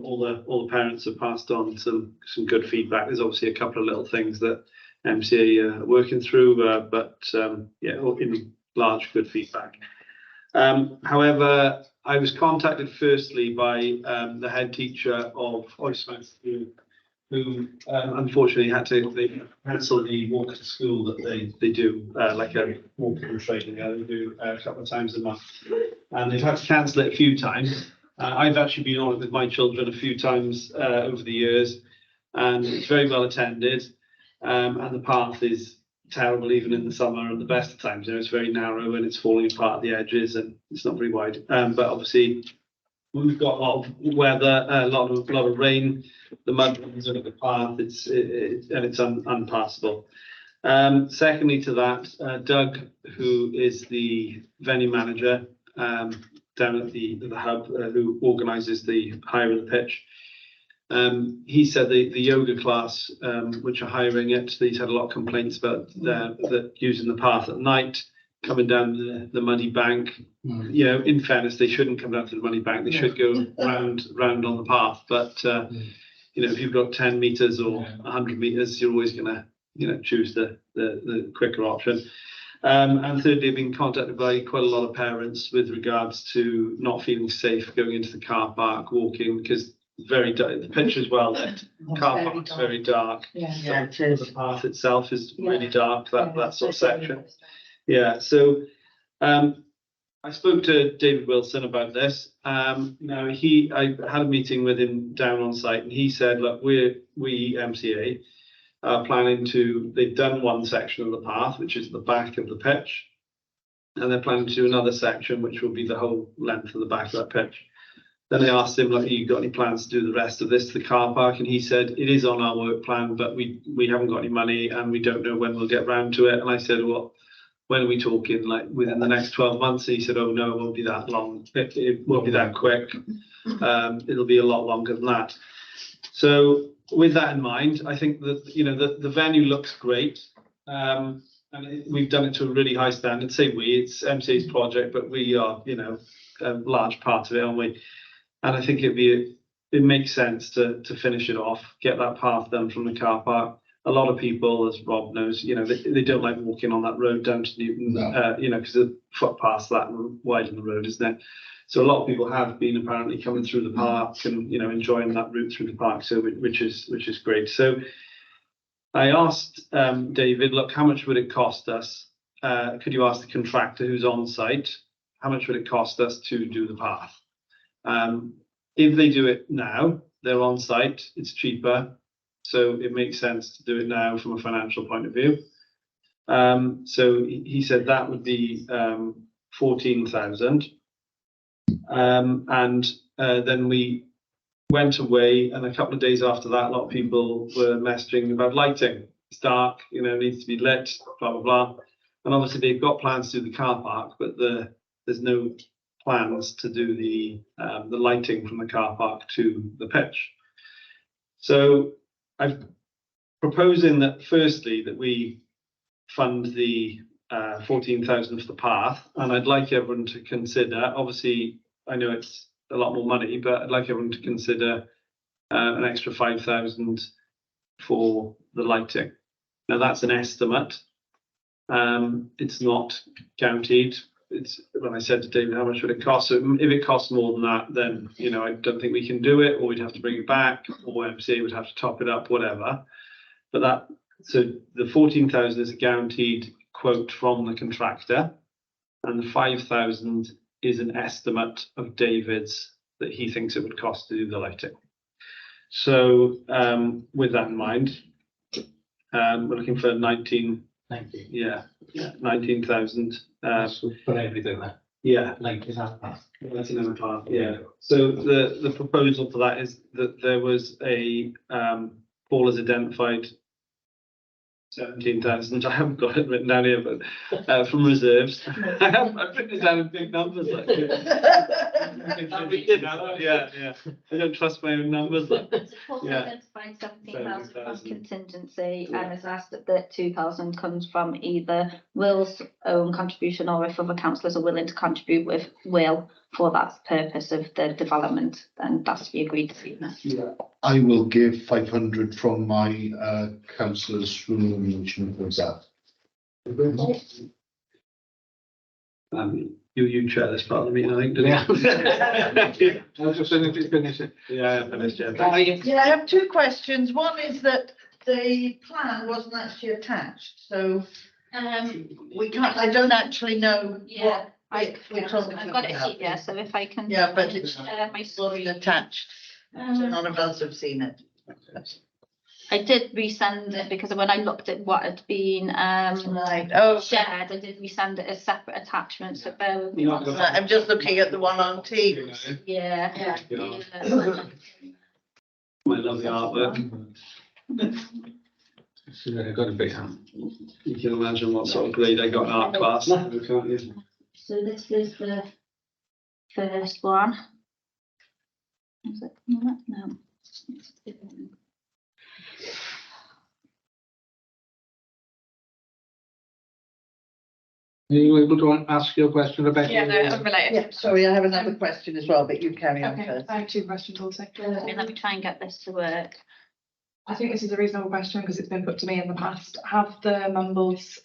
all the parents have passed on some good feedback. There's obviously a couple of little things that MCA are working through, but yeah, in large good feedback. However, I was contacted firstly by the head teacher of Oysmouth, who unfortunately had to cancel the walk to school that they do, like a walking training they do a couple of times a month, and they've had to cancel it a few times. I've actually been on it with my children a few times over the years, and it's very well attended, and the path is terrible even in the summer and the best of times. It's very narrow and it's falling apart at the edges and it's not very wide. But obviously we've got a lot of weather, a lot of rain. The mud runs over the path. It's unpassable. Secondly to that, Doug, who is the venue manager down at the hub, who organises the hire of the pitch, he said the yoga class, which are hiring it, he's had a lot of complaints about that using the path at night, coming down the muddy bank. You know, in fairness, they shouldn't come down to the muddy bank. They should go round on the path. But you know, if you've got 10 meters or 100 meters, you're always going to, you know, choose the quicker option. And thirdly, I've been contacted by quite a lot of parents with regards to not feeling safe going into the car park, walking, because very dark. The pitch is well lit. Car park's very dark. Yeah, it is. The path itself is really dark. That sort of section. Yeah. So I spoke to David Wilson about this. Now I had a meeting with him down on site, and he said, look, we MCA are planning to. They've done one section of the path, which is the back of the pitch, and they're planning to do another section, which will be the whole length of the back of that pitch. Then I asked him, like, you got any plans to do the rest of this to the car park? And he said, it is on our work plan, but we haven't got any money and we don't know when we'll get round to it. And I said, well, when are we talking? Like within the next 12 months? And he said, oh no, it won't be that long. It won't be that quick. It'll be a lot longer than that. So with that in mind, I think that, you know, the venue looks great. And we've done it to a really high standard. Say it's MCA's project, but we are, you know, a large part of it, aren't we? And I think it makes sense to finish it off, get that path done from the car park. A lot of people, as Rob knows, you know, they don't like walking on that road down to Newton, you know, because the footpath's that wide in the road, isn't it? So a lot of people have been apparently coming through the park and, you know, enjoying that route through the park. So which is great. So I asked David, look, how much would it cost us? Could you ask the contractor who's on site, how much would it cost us to do the path? If they do it now, they're on site, it's cheaper. So it makes sense to do it now from a financial point of view. So he said that would be 14,000. And then we went away, and a couple of days after that, a lot of people were messaging about lighting. It's dark, you know, it needs to be lit, blah, blah, blah. And obviously they've got plans to do the car park, but there's no plans to do the lighting from the car park to the pitch. So I'm proposing that firstly that we fund the 14,000 for the path, and I'd like everyone to consider, obviously I know it's a lot more money, but I'd like everyone to consider an extra 5,000 for the lighting. Now that's an estimate. It's not guaranteed. It's when I said to David, how much would it cost? So if it costs more than that, then, you know, I don't think we can do it, or we'd have to bring it back, or MCA would have to top it up, whatever. But so the 14,000 is a guaranteed quote from the contractor, and the 5,000 is an estimate of David's that he thinks it would cost to do the lighting. So with that in mind, we're looking for 19,000. Yeah, 19,000. For everything there. Yeah. 19,500. 19,500. Yeah. So the proposal for that is that there was a Paul has identified 17,000. I haven't got it written down here, but from reserves. I've written it down in big numbers. Like yeah. I don't trust my own numbers. Like. Paul identified 17,000 from contingency, and has asked that 2,000 comes from either Will's own contribution, or if other councillors are willing to contribute with Will for that purpose of the development, then that's to be agreed to. Yeah, I will give 500 from my councillors' remuneration for that. You chair this part of the meeting, I think, didn't you? I was just saying if you finish it. Yeah, I finished. Yeah, I have two questions. One is that the plan wasn't actually attached, so we can't. I don't actually know what. I've got it here, so if I can. Yeah, but it's my wasn't screen. attached. So none of us have seen it. I did resend it because when I looked at what had been Right. Oh, shared, I did resend it as separate attachments. So bear with me. I'm just looking at the one on Teams. Yeah. My lovely artwork. So they've got to be. You can imagine what sort of grade I got in art class, can't you? So this is the first one. Is it? No. Are you able to ask your question, Rebecca? Yeah, no, unrelated. Yeah, sorry, I have another question as well, but you carry on Okay, first. I have two questions also. Okay, let me try and get this to work. I think this is a reasonable question because it's been put to me in the past. Have the Mumbles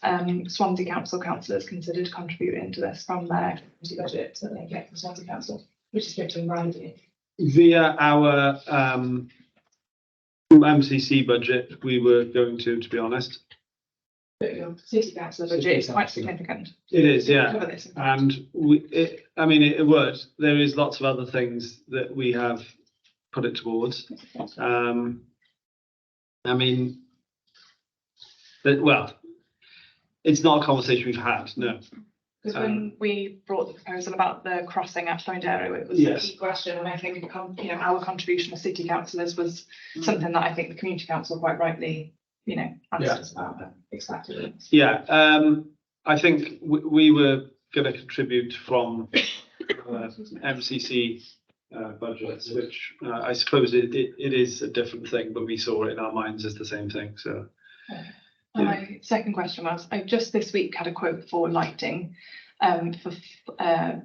Swansea Council councillors considered contributing to this from their community budget that they get from Swansea Council, which is good to Brandy? Via our MCC budget, we were going to be honest. But your city council budget is quite significant. It is, yeah. Cover this. And it would. There is lots of other things that we have put it towards. It's not a conversation we've had, no. Because when we brought the proposal about the crossing at Llanderry, it was Yes. a key question, and I think our contribution as city councillors was something that I think the community council quite rightly, asked us about, but expected. Yeah, I think we were going to contribute from MCC budgets, which I suppose it is a different thing, but we saw it in our minds as the same thing, so. And my second question was, I just this week had a quote for lighting, for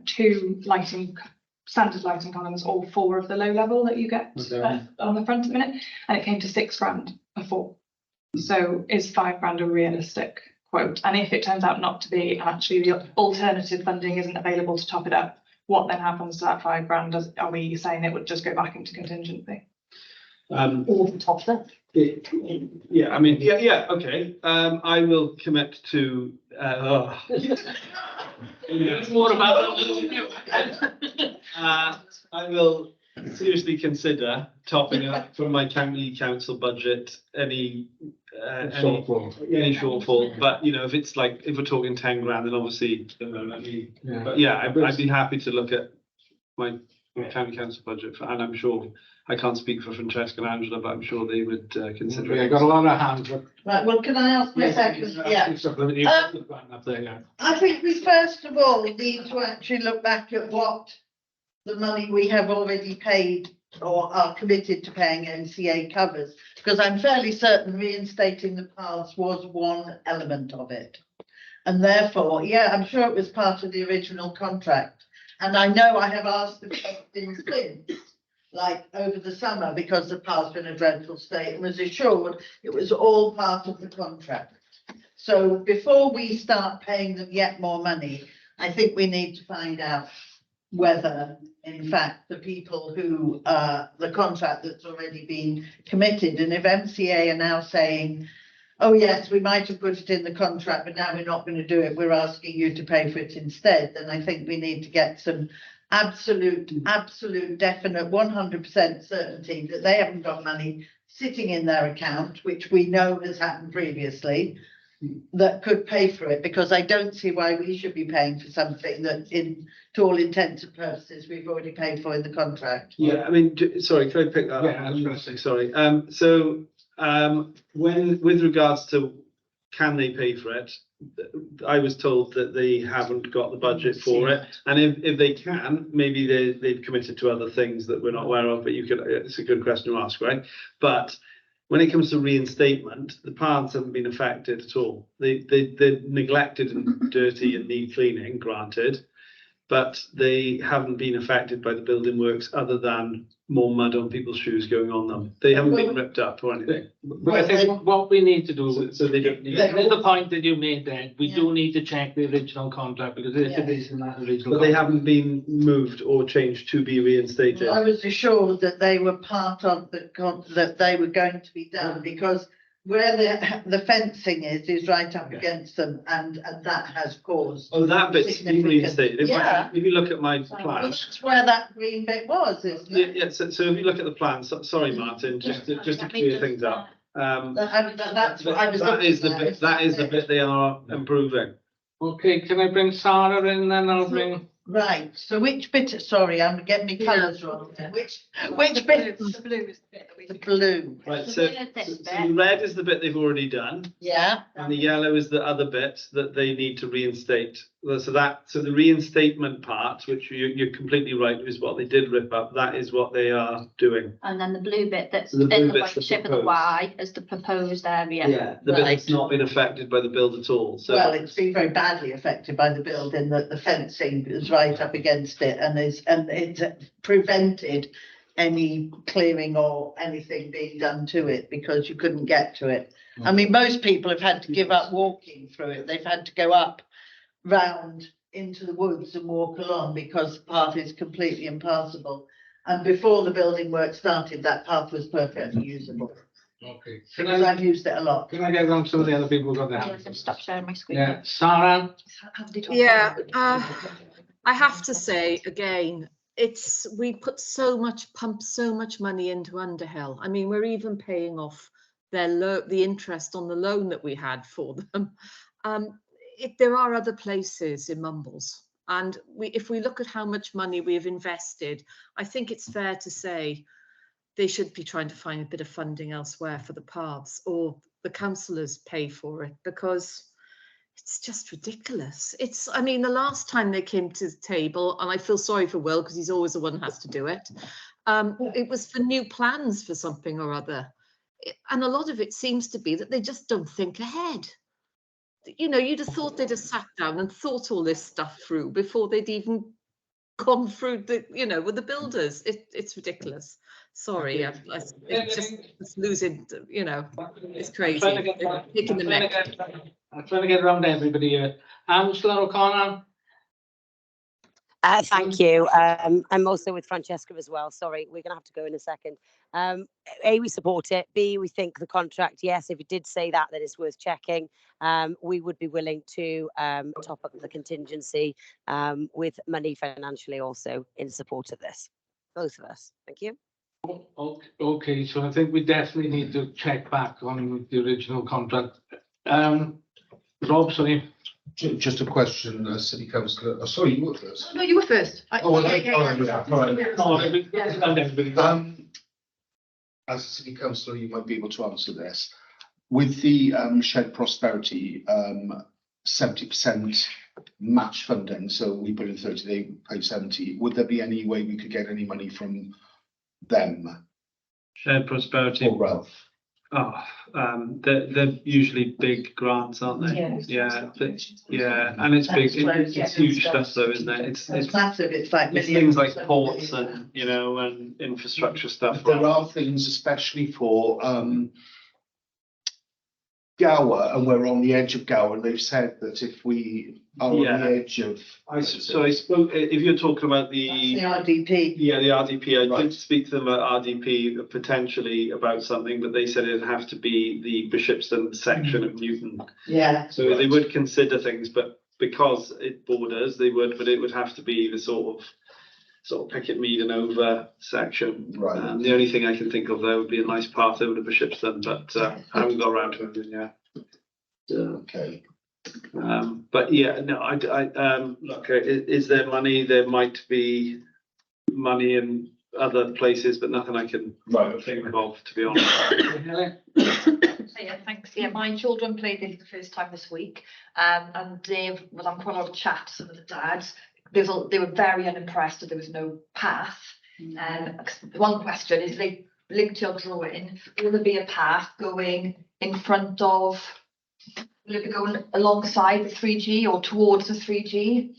two standard lighting columns, all four of the low level that you get on the front at the minute, and it came to £6,000 for four. So is £5,000 a realistic quote? And if it turns out not to be, and actually the alternative funding isn't available to top it up, what then happens to that £5,000? Are we saying it would just go back into contingency? Or the top up? Okay. I will commit to. More about. I will seriously consider topping up from my county council budget any shortfall. But if it's if we're talking £10,000, then obviously, But I'd be happy to look at my county council budget, and I'm sure. I can't speak for Francesca and Angela, but I'm sure they would consider it. Got a lot of hands. Right, well, can I ask my second? Yeah. I think we first of all need to actually look back at what the money we have already paid or are committed to paying MCA covers, because I'm fairly certain reinstating the paths was one element of it. And therefore, I'm sure it was part of the original contract. And I know I have asked the questions since, over the summer, because the path's been in a dreadful state, and was assured it was all part of the contract. So before we start paying them yet more money, I think we need to find out whether, in fact, the people who, the contract that's already been committed, and if MCA are now saying, oh yes, we might have put it in the contract, but now we're not going to do it, we're asking you to pay for it instead, then I think we need to get some absolute, definite, 100% certainty that they haven't got money sitting in their account, which we know has happened previously, that could pay for it, because I don't see why we should be paying for something that, to all intents and purposes, we've already paid for in the contract. Yeah, sorry, can I pick that up? I was going to say, sorry. With regards to can they pay for it, I was told that they haven't got the budget for it, and if they can, maybe they've committed to other things that we're not aware of. But it's a good question to ask, right? But when it comes to reinstatement, the paths haven't been affected at all. They're neglected and dirty and need cleaning, granted, but they haven't been affected by the building works other than more mud on people's shoes going on them. They haven't been ripped up or anything. But I think what we need to do, So they don't need. the point that you made there, we do need to check the original contract, because if it is in that original. But they haven't been moved or changed to be reinstated. I was assured that they were part of that they were going to be done, because where the fencing is right up against them, and that has caused. Oh, that bit's been reinstated. If you look at my plan. That's where that green bit was, isn't it? Yeah, so if you look at the plan, sorry, Martin, just to clear things up. That's what I was. That is the bit they are improving. Okay, can I bring Sarah in, then I'll bring. Right, so which bit, sorry, I'm getting my colours wrong. Which bit? The blue is the bit that we. The blue, Right, So so, where's this so bit? the red is the bit they've already done, yeah, and the yellow is the other bit that they need to reinstate. So the reinstatement part, which you're completely right, is what they did rip up. That is what they are doing. And then the blue bit that's The in blue the bit's white the shape of the proposed. Y is the proposed area. The bit that's Right. not been affected by the build at all, so. well, it's been very badly affected by the building, that the fencing is right up against it and it's prevented any clearing or anything being done to it because you couldn't get to it. I mean, most people have had to give up walking through it. They've had to go up, round into the woods and walk along because the path is completely impassable. And before the building work started, that path was perfectly usable. Okay. Because I've used it a lot. Can I get around to some of the other people who've got their I'm hands? going to stop sharing my screen. Yeah, Sarah? Yeah, I have to say again, we put pumped so much money into Underhill. I mean, we're even paying off the interest on the loan that we had for them. There are other places in Mumbles, and if we look at how much money we have invested, I think it's fair to say they should be trying to find a bit of funding elsewhere for the paths, or the councillors pay for it, because it's just ridiculous. I mean, the last time they came to the table, and I feel sorry for Will because he's always the one who has to do it, it was for new plans for something or other. And a lot of it seems to be that they just don't think ahead. You know, you'd have thought they'd have sat down and thought all this stuff through before they'd even gone through with the builders. It's ridiculous. Sorry, it's just losing, it's crazy. Taking the neck. I'm trying to get around everybody here. Councillor O'Connor? Thank you. I'm also with Francesca as well. Sorry, we're going to have to go in a second. A, we support it. B, we think the contract, yes, if it did say that it's worth checking. We would be willing to top up the contingency with money financially also in support of this. Both of us. Thank you. Okay, so I think we definitely need to check back on the original contract. Rob, sorry. Just a question, City Councillor. Oh, sorry, you were first. No, you were first. As a City Councillor, you might be able to answer this. With the Shed Prosperity 70% match funding, so we put in 30, they pay 70. Would there be any way we could get any money from them? Shared Prosperity. Or Ralph? They're usually big grants, aren't they? Yeah, and it's big. It's huge stuff, though, isn't it? It's massive. It's like it's millions. things like ports and and infrastructure stuff. There are things, especially for Gower, and we're on the edge of Gower. They've said that if we are on the edge of, I spoke. If you're talking about The RDP. Yeah, the RDP. I Right. did speak to them about RDP potentially about something, but they said it'd have to be the Bishopston section of Newton. Yeah. So they would consider things, but because it borders, they would, but it would have to be the sort of Pickett Mead and over section. Right. The only thing I can think of there would be a nice path over to Bishopston, but I haven't got around to it yet. okay. But yeah, no, look, is there money? There might be money in other places, but nothing I can think of, to be honest. Yeah, thanks. Yeah, my children played this the first time this week, and Dave was on quite a lot of chat to some of the dads. They were very unimpressed that there was no path. One question is, they linked to your drawing, will there be a path going in front of, will it be going alongside the 3G or towards the 3G?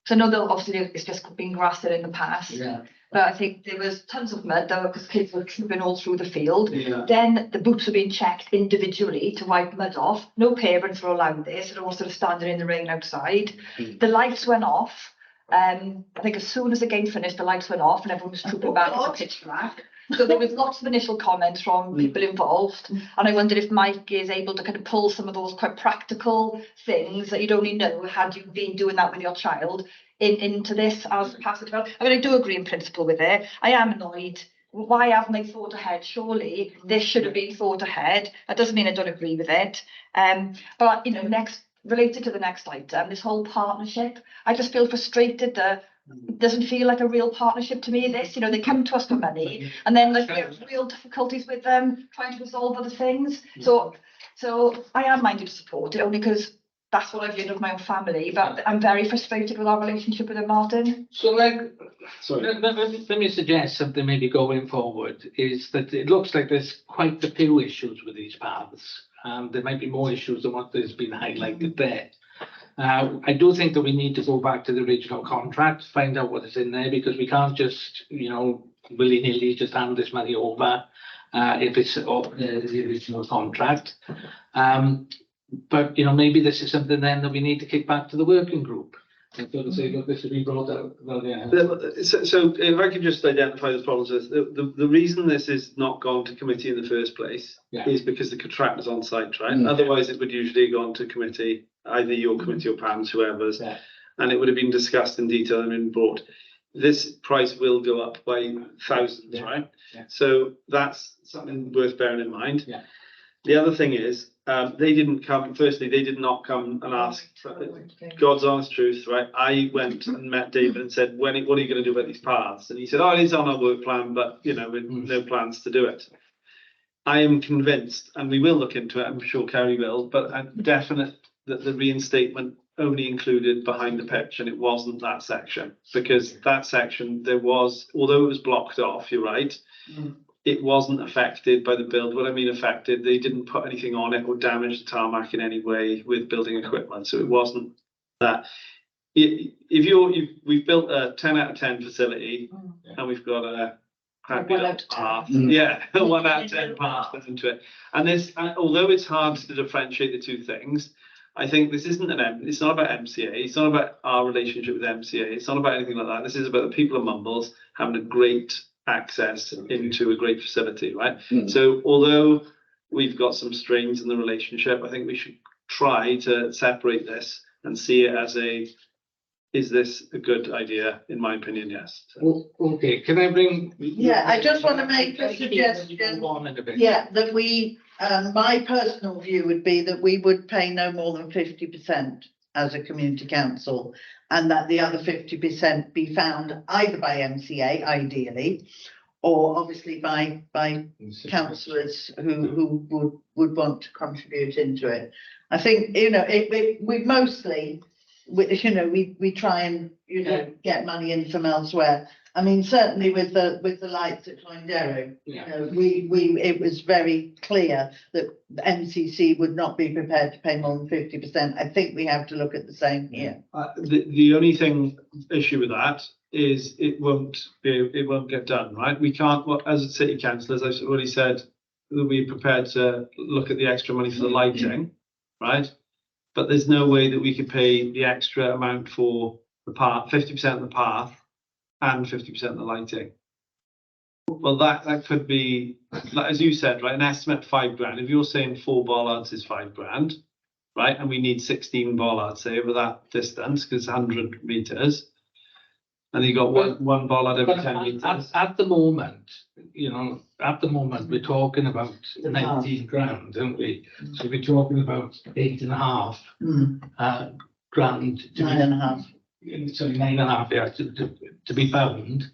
So I know that obviously it's just been grass there in the past. Yeah. But I think there was tons of mud though, because kids were trooping all through the field. Yeah. Then the boots were being checked individually to wipe mud off. No parents were allowed there, so they're all sort of standing in the rain outside. The lights went off. I think as soon as the game finished, the lights went off and everyone was trooping back to the pitch black. So there was lots of initial comments from people involved, and I wondered if Mike is able to kind of pull some of those quite practical things that you'd only know had you been doing that with your child into this as passive development. I mean, I do agree in principle with it. I am annoyed. Why haven't they thought ahead? Surely this should have been thought ahead. That doesn't mean I don't agree with it. But next related to the next item, this whole partnership, I just feel frustrated that it doesn't feel like a real partnership to me, this, they come to us for money, and then like we have real difficulties with them trying to resolve other things. So I am minded to support it, only because that's what I've heard of my own family, but I'm very frustrated with our relationship with them, Martin. So let me suggest something maybe going forward is that it looks like there's quite a few issues with these paths. There might be more issues than what has been highlighted there. I do think that we need to go back to the original contract, find out what is in there, because we can't just, willy-nilly just hand this money over if it's the original contract. But, maybe this is something then that we need to kick back to the working group. And sort of say, look, this has been brought out. Well, yeah. So if I could just identify the problems, the reason this is not gone to committee in the first place is because the contractor's on site, right? Otherwise, it would usually have gone to committee, either your committee or Pam's, whoever's, and it would have been discussed in detail and been brought. This price will go up by thousands, right? So that's something worth bearing in mind. The other thing is, they didn't come, firstly, they did not come and ask, God's honest truth, right? I went and met David and said, what are you going to do about these paths? And he said, it is on our work plan, but, with no plans to do it. I am convinced, and we will look into it, I'm sure Kerry will, but I'm definite that the reinstatement only included behind the pitch, and it wasn't that section, because that section, there was, although it was blocked off, you're right, it wasn't affected by the build. What I mean affected, they didn't put anything on it or damage the tarmac in any way with building equipment. So it wasn't that. We've built a 10 out of 10 facility, and we've got a crappy path. Yeah, 1 out of 10 path into it. And this, although it's hard to differentiate the two things, I think this isn't it's not about MCA. It's not about our relationship with MCA. It's not about anything like that. This is about the people of Mumbles having a great access into a great facility, right? So although we've got some strains in the relationship, I think we should try to separate this and see it as is this a good idea? In my opinion, yes. So. Okay, can I bring? Yeah, I just want to make a suggestion. That we, my personal view would be that we would pay no more than 50% as a community council, and that the other 50% be found either by MCA, ideally, or obviously by councillors who would want to contribute into it. I think, we mostly, we try and, get money in from elsewhere. I mean, certainly with the lights at Clondero, it was very clear that the MCC would not be prepared to pay more than 50%. I think we have to look at the same here. The only issue with that is it won't get done, right? We can't, as a city council, as I've already said, we're prepared to look at the extra money for the lighting, right? But there's no way that we could pay the extra amount for the path, 50% of the path, and 50% of the lighting. Well, that could be, as you said, right, an estimate £5,000. If you're saying 4 bollards is £5,000, right, and we need 16 bollards, say, over that distance, because 100 meters, and you got one bollard every 10 meters. At the moment, we're talking about 19 grand, don't we? So we're talking about 8.5 grand. 9.5. Sorry, 9.5, to be found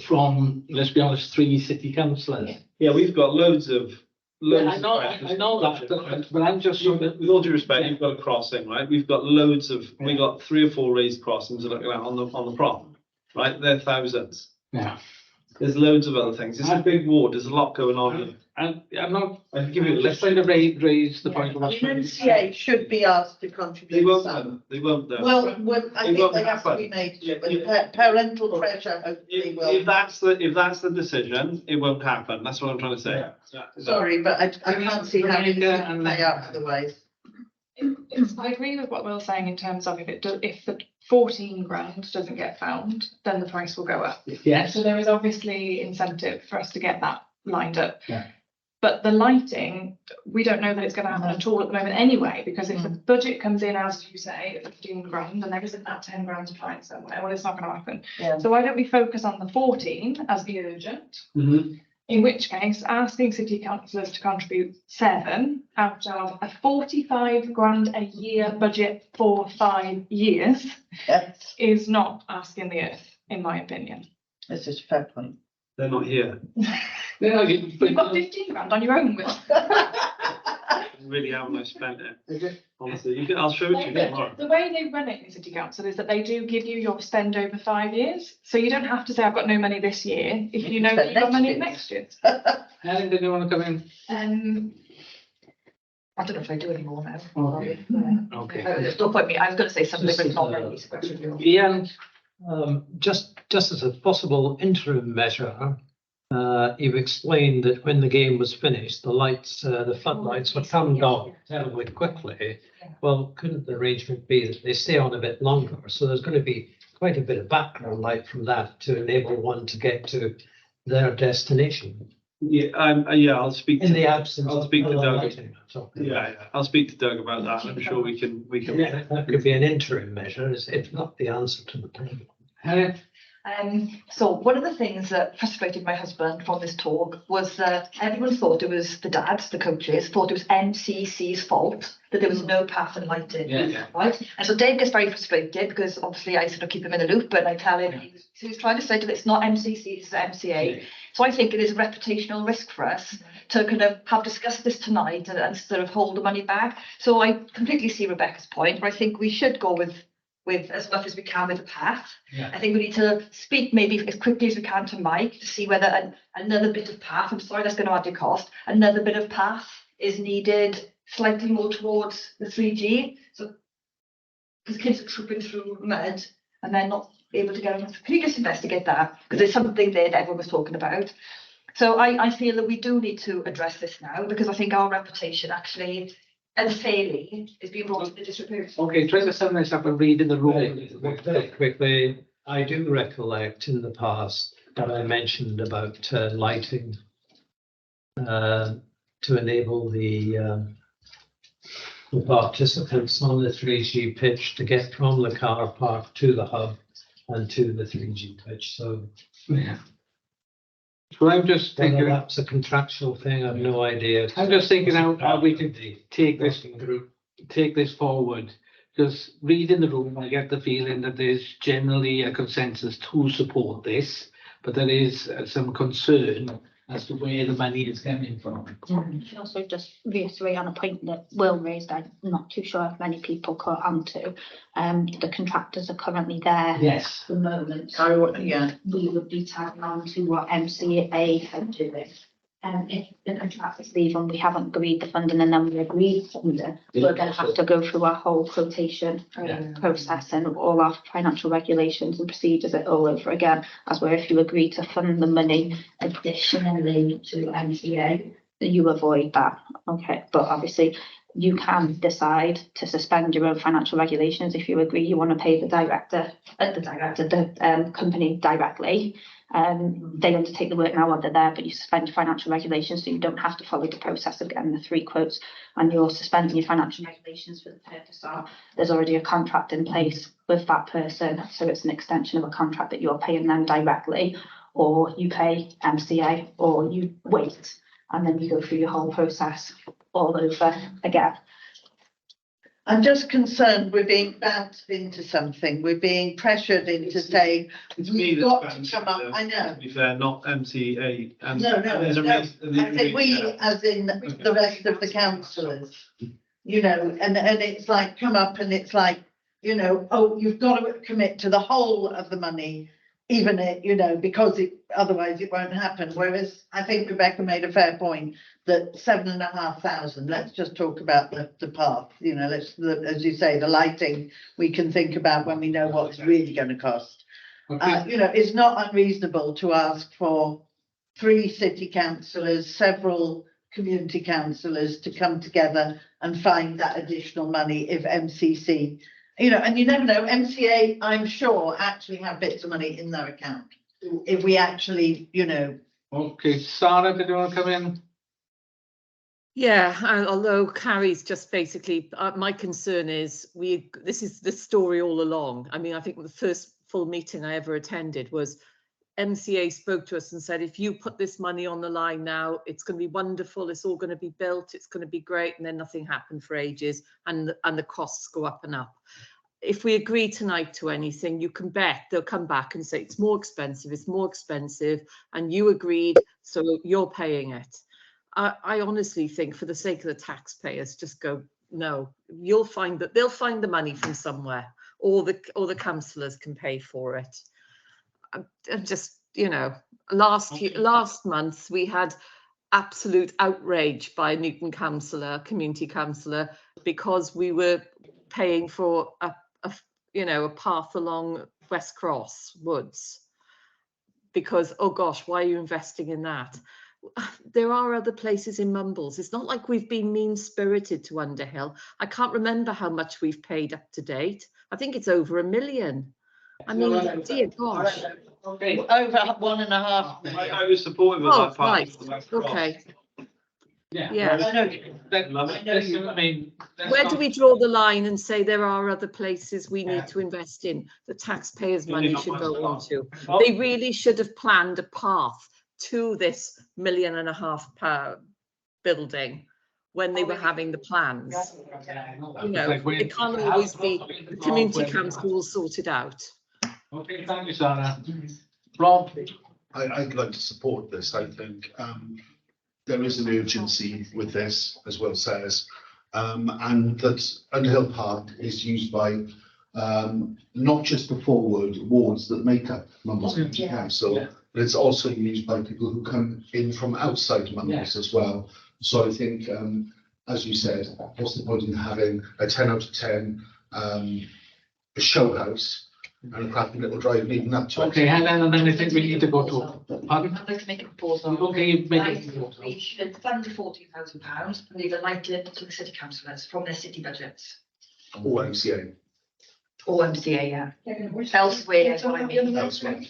from, let's be honest, 3 city councillors. Yeah, we've got loads of. I know that, but I'm just sort of. With all due respect, you've got a crossing, right? We've got loads of. We got 3 or 4 raised crossings looking at on the prom, right? They're thousands. Yeah. There's loads of other things. It's a big ward. There's a lot going on here. And I'm not. I can give you a Let's list. try to raise the point. The MCA should be asked to contribute. They won't. some. They won't. Though. Well, I think won't they have to happen. be made to, but parental pressure hopefully will. If that's the decision, it won't happen. That's what I'm trying to say. Sorry, but I can't see how it can play out otherwise. I agree with what Will's saying in terms of if the 14 grand doesn't get found, then the price will go up. Yes. So there is obviously incentive for us to get that lined up. Yeah. But the lighting, we don't know that it's going to happen at all at the moment anyway, because if the budget comes in, as you say, at 15 grand, and there isn't that 10 grand to find somewhere, well, it's not going to happen. Yeah. So why don't we focus on the 14 as the urgent? In which case, asking city councillors to contribute 7 out of a 45 grand a year budget for 5 years Yes, is not asking the earth, in my opinion. this is a fair point. They're not here. Yeah, You've got 15 grand on your own, Will. Really haven't I spent it? Honestly, I'll show it to you tomorrow. The way they run it in City Council is that they do give you your spend over 5 years. So you don't have to say, I've got no money this year, if you know that you've got money next year. Helen, did you want to come in? I don't know if I do anymore now. Okay. There's no point me, I was going to say something, but it's not very easy question. Ian, Just as a possible interim measure, you've explained that when the game was finished, the lights, the floodlights were turned off terribly quickly. Well, couldn't the arrangement be that they stay on a bit longer? So there's going to be quite a bit of background light from that to enable one to get to their destination. Yeah, I'll speak In to, the absence I'll of speak to colour Doug. lighting, I'm talking Yeah, about. yeah, I'll speak to Doug about that. I'm sure we can. Yeah, that could be an interim measure. It's not the answer to the problem. Helen, So one of the things that frustrated my husband from this talk was that everyone thought it was the dads, the coaches, thought it was MCC's fault that there was no path and lighting, right? And so Dave gets very frustrated because obviously I sort of keep him in the loop, and I tell him he's trying to say to it's not MCC, it's MCA. So I think it is a reputational risk for us to kind of have discussed this tonight and sort of hold the money back. So I completely see Rebecca's point, but I think we should go with as much as we can with the path. Yeah. I think we need to speak maybe as quickly as we can to Mike to see whether another bit of path, I'm sorry that's going to add to cost, another bit of path is needed slightly more towards the 3G. So because kids are trooping through mud and they're not able to get on. Can you just investigate that? Because there's something there that everyone was talking about. So I feel that we do need to address this now because I think our reputation actually unfairly is being brought into disrepair. okay, try to sum this up and read in the room. Very quickly, I do recollect in the past that I mentioned about lighting to enable the participants on the 3G pitch to get from the car park to the hub and to the 3G pitch. So Yeah. So I'm just whether thinking, that's a contractual thing, I've no idea. I'm just thinking how we can take this forward. Because reading the room, I get the feeling that there's generally a consensus to support this, but there is some concern as to where the money is coming from. I should also just reiterate on a point that Will raised, I'm not too sure if many people caught on to. The contractors are currently there Yes. at the moment. Yeah. We would be tagging on to what MCA are doing. If the contractors leave and we haven't agreed the funding and then we agree funding, we're going to have to go through our whole quotation process and all our financial regulations and procedures all over again. As where if you agree to fund the money additionally to MCA, you avoid that. Okay, but obviously you can decide to suspend your own financial regulations if you agree you want to pay the company directly. They undertake the work now while they're there, but you suspend your financial regulations so you don't have to follow the process of getting the 3 quotes, and you're suspending your financial regulations for the purpose of there's already a contract in place with that person, so it's an extension of a contract that you're paying them directly, or you pay MCA, or you wait and then you go through your whole process all over again. I'm just concerned we're being bounced into something. We're being pressured into saying, It's me we've that's got bounced to come up. into, I know. To be fair, not MCA. And No, there's a no. reason- I think we, as in the rest of the councillors, you know, and it's like, come up and it's like, you know, oh, you've got to commit to the whole of the money, even it, you know, because otherwise it won't happen. Whereas I think Rebecca made a fair point that 7,500, let's just talk about the path, you know, as you say, the lighting we can think about when we know what it's really going to cost. Okay. You know, it's not unreasonable to ask for 3 city councillors, several community councillors to come together and find that additional money if MCC, you know, and you never know, MCA, I'm sure, actually have bits of money in their account. If we actually, you know. Okay, Sarah, did you want to come in? Yeah, although Carrie's just basically, my concern is this is the story all along. I mean, I think the first full meeting I ever attended was MCA spoke to us and said, if you put this money on the line now, it's going to be wonderful, it's all going to be built, it's going to be great, and then nothing happened for ages, and the costs go up and up. If we agree tonight to anything, you can bet they'll come back and say it's more expensive, and you agreed, so you're paying it. I honestly think, for the sake of the taxpayers, just go, no. You'll find that they'll find the money from somewhere, or the councillors can pay for it. I'm just, you know, last month we had absolute outrage by a Newton councillor, community councillor, because we were paying for a path along West Cross Woods, because, oh gosh, why are you investing in that? There are other places in Mumbles. It's not like we've been mean-spirited to Underhill. I can't remember how much we've paid up to date. I think it's over £1 million. I mean, dear gosh. Okay. Over 1.5 million. I was supportive of that part. Right, okay. Yeah. Yeah. I mean, Where do we draw the line and say there are other places we need to invest in? The taxpayers' money should go on to. They really should have planned a path to this £1.5 million building when they were having the plans. You know, it can't always be the community council will sort it out. Okay, thank you, Sarah. Rob? I'd like to support this. I think there is an urgency with this, as Will says, and that Underhill Park is used by not just the 4 wards that make up Mumbles County Council, but it's also used by people who come in from outside Mumbles as well. So I think, as you said, what's the point in having a 10 out of 10 a show house and a crappy little drive leading up to it? Okay, and then I think we need to go to, pardon? I'd like to make a proposal. Okay, make I a think proposal. we should fund the £14,000 and leave a light in to the city councillors from their city budgets. Or MCA. Or MCA, yeah. Elsewhere is what I mean. Elsewhere.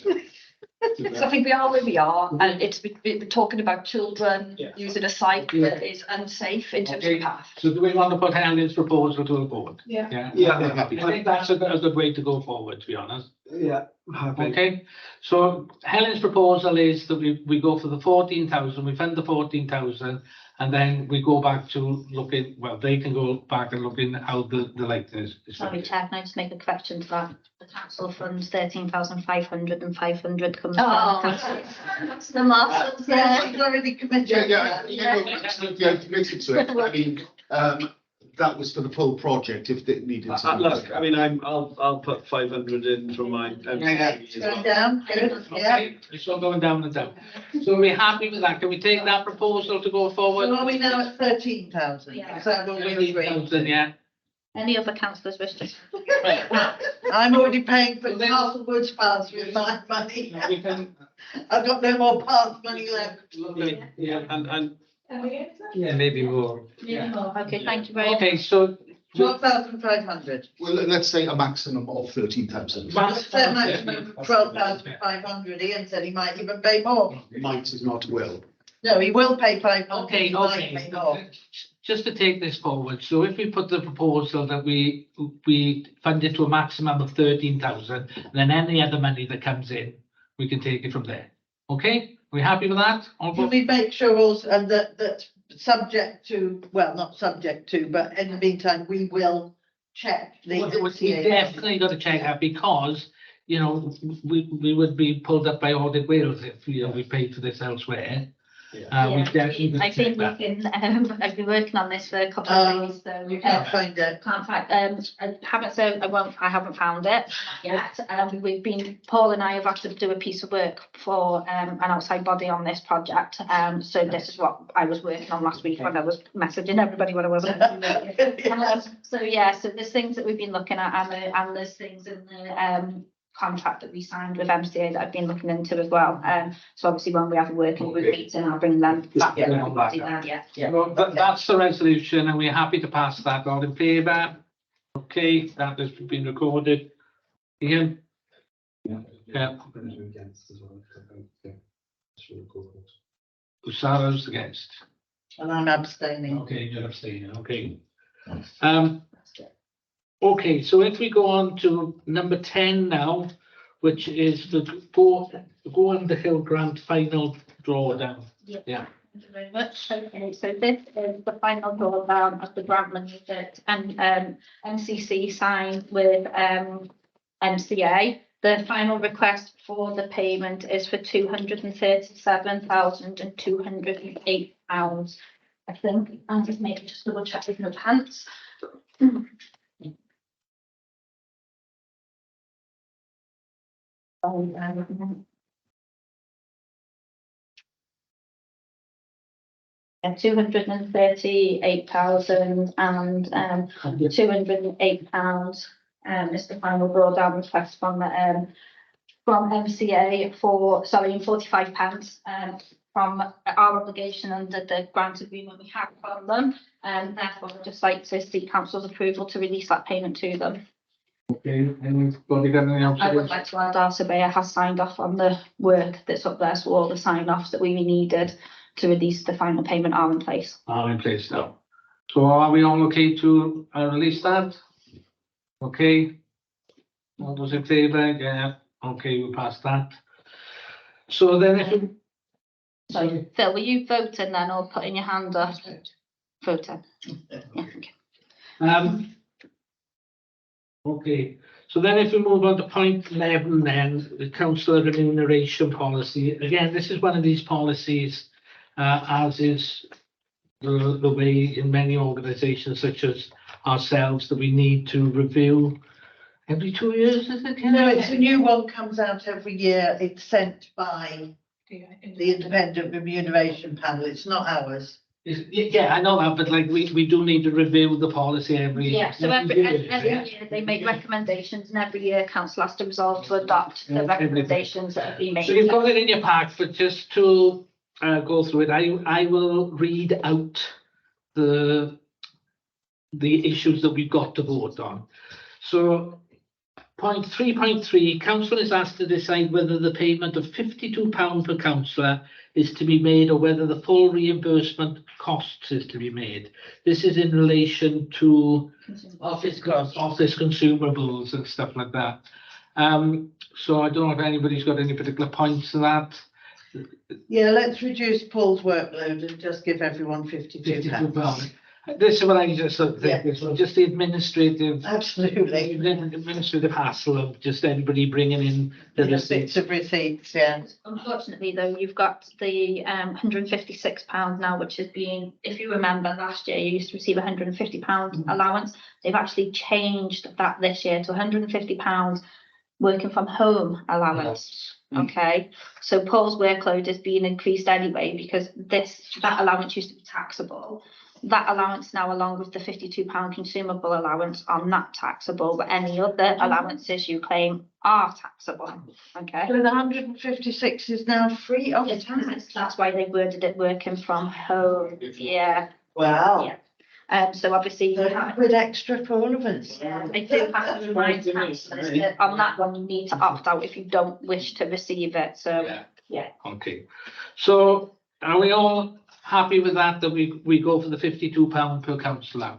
So I think we are where we are, and we're talking about children using a site that is unsafe in terms of path. So do we want to put Helen's proposal to the board? Yeah. I think that's a good way to go forward, to be honest. Yeah. Okay, so Helen's proposal is that we go for the 14,000, we fund the 14,000, and then we go back to looking, well, they can go back and look in how the light is. Sorry, Chair, can I just make a correction to that? The council funds 13,500 and 500 comes from Oh. the council. That's the master's, Yeah, you've already committed. Yeah, committed to it. I mean, that was for the full project if it needed to. Look, I mean, I'll put 500 in from my. Going down, good, yeah. Okay, it's all going down and down. So are we happy with that? Can we take that proposal to go forward? So are we now at 13,000? Yeah. Is that what we agreed? 13,000, yeah. Any other councillors wish to? I'm already paying for Castle Woods paths with my money. We can, I've got no more path money left. yeah, And Yeah, maybe more. Okay, thank you very much. okay, so 12,500. Well, let's say a maximum of 13,000. Say maximum of 12,500. Ian said he might even pay more. Might is not will. No, he will pay 500. Okay, He might pay more. okay. Just to take this forward, so if we put the proposal that we fund it to a maximum of 13,000, then any other money that comes in, we can take it from there. Okay, we happy with that? All Can good? we make sure also that subject to, well, not subject to, but in the meantime, we will check the We MCA. definitely got to check that, because, you know, we would be pulled up by Audit Wales if, you know, we paid for this elsewhere. We definitely I check think we that. can, I've been working on this for a couple of days, so. You can't find it. Can't find, I haven't said, I haven't found it yet. We've been, Paul and I have had to do a piece of work for an outside body on this project. So this is what I was working on last week when I was messaging everybody what I was. So yeah, so there's things that we've been looking at, and there's things in the contract that we signed with MCA that I've been looking into as well. So obviously when we have a working group meeting, I'll bring them back. Yeah. Well, that's the resolution, and we're happy to pass that. All in favour? Okay, that has been recorded. Ian? Yeah. Sarah's against. And I'm abstaining. Okay, you're abstaining, okay. Okay, so if we go on to number 10 now, which is the Go Underhill Grant final drawdown. Yeah. Thank you very much. Okay, so this is the final drawdown of the grant money that MCC signed with MCA. The final request for the payment is for £237,208. I think, and just maybe just double check with no pants. Yeah, £238,000 and £208 is the final drawdown request from MCA for, sorry, in £45 from our obligation under the grant agreement we have from them, and therefore I'd just like to seek council's approval to release that payment to them. Okay, anybody got any I would observations? like to add our surveyor has signed off on the work that's up there, so all the sign-offs that we needed to release the final payment are in place. Are in place now. So are we all okay to release that? Okay. All those in favour? Yeah. Okay, we passed that. So then if we, So Phil, were you voting then or putting your hand up? Voting. Yeah, okay. Okay, so then if we move on to point 11 then, the councillor remuneration policy. Again, this is one of these policies, as is the way in many organisations such as ourselves that we need to review every 2 years, is it? No, it's a new one, comes out every year. It's sent by the independent remuneration panel. It's not ours. Yeah, I know that, but like we do need to review the policy every. Yeah, so every year they make recommendations and every year council has to resolve to adopt the recommendations that have been made. So you've got it in your pack, but just to go through it, I will read out the issues that we've got to vote on. So point 3.3, council is asked to decide whether the payment of £52 per councillor is to be made or whether the full reimbursement costs is to be made. This is in relation to office consumables and stuff like that. So I don't know if anybody's got any particular points to that. Yeah, let's reduce Paul's workload and just give everyone £52. This is what I just think, just the administrative. Absolutely. Administrative hassle of just everybody bringing in the Bits of receipts, yeah. Unfortunately, though, you've got the £156 now, which is being, if you remember last year, you used to receive £150 allowance. They've actually changed that this year to £150 working from home allowance. Okay, so Paul's workload is being increased anyway because that allowance used to be taxable. That allowance now, along with the £52 consumable allowance, are not taxable, but any other allowances you claim are taxable. Okay. So the 156 is now free of tax. That's why they worded it working from home. Yeah. Wow. Yeah. So obviously you have with extra for all of us. I do have to remind councillors that on that one you need to opt out if you don't wish to receive it. So yeah. Okay. So are we all happy with that we go for the £52 per councillor?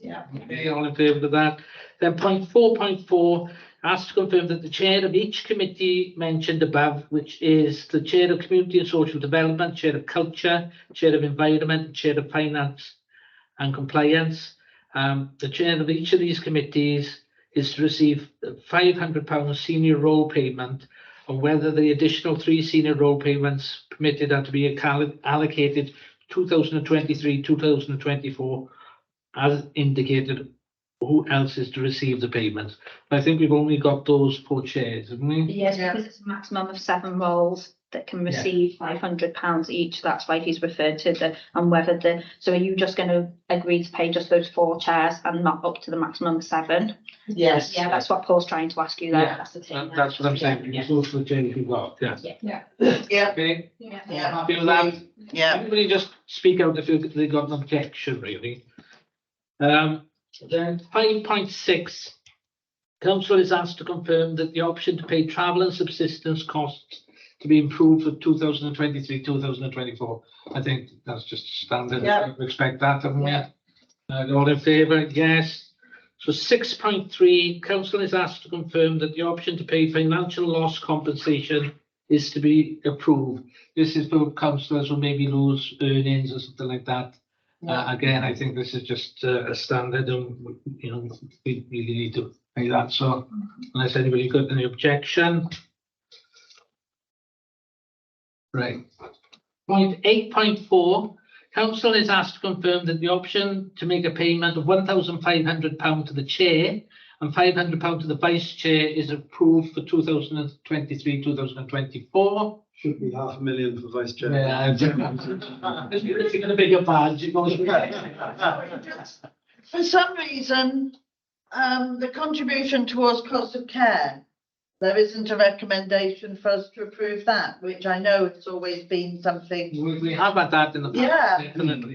Yeah. Okay, all in favour of that? Then point 4.4 asks to confirm that the chair of each committee mentioned above, which is the chair of Community and Social Development, chair of Culture, chair of Environment, chair of Finance and Compliance. The chair of each of these committees is to receive £500 senior role payment, or whether the additional 3 senior role payments permitted are to be allocated 2023-2024 as indicated. Who else is to receive the payments? I think we've only got those 4 chairs, haven't we? Yes, because it's a maximum of 7 roles that can receive £500 each. That's why he's referred to and whether so are you just going to agree to pay just those 4 chairs and not up to the maximum of 7? Yes. Yeah, that's what Paul's trying to ask you there. Yeah, That's the thing. that's what I'm saying. It's also the chairs we've got. Yeah. Yeah. Yeah. Okay. Yeah. Happy with that? Yeah. Everybody just speak out if they've got an objection, really. Then 5.6, council is asked to confirm that the option to pay travel and subsistence costs to be improved for 2023-2024. I think that's just standard. Yeah. We expect that, haven't we? All in favour? Yes. So 6.3, council is asked to confirm that the option to pay financial loss compensation is to be approved. This is for councillors who maybe lose earnings or something like that. Again, I think this is just a standard, and you know, we really need to pay that. So unless anybody got any objection. Right. Point 8.4, council is asked to confirm that the option to make a payment of £1,500 to the chair and £500 to the vice chair is approved for 2023-2024. Should be £500,000 for vice chair. Yeah, if you're gonna big a badge, it goes. For some reason, the contribution towards cost of care, there isn't a recommendation for us to approve that, which I know it's always been something. We have had that in the past. Yeah.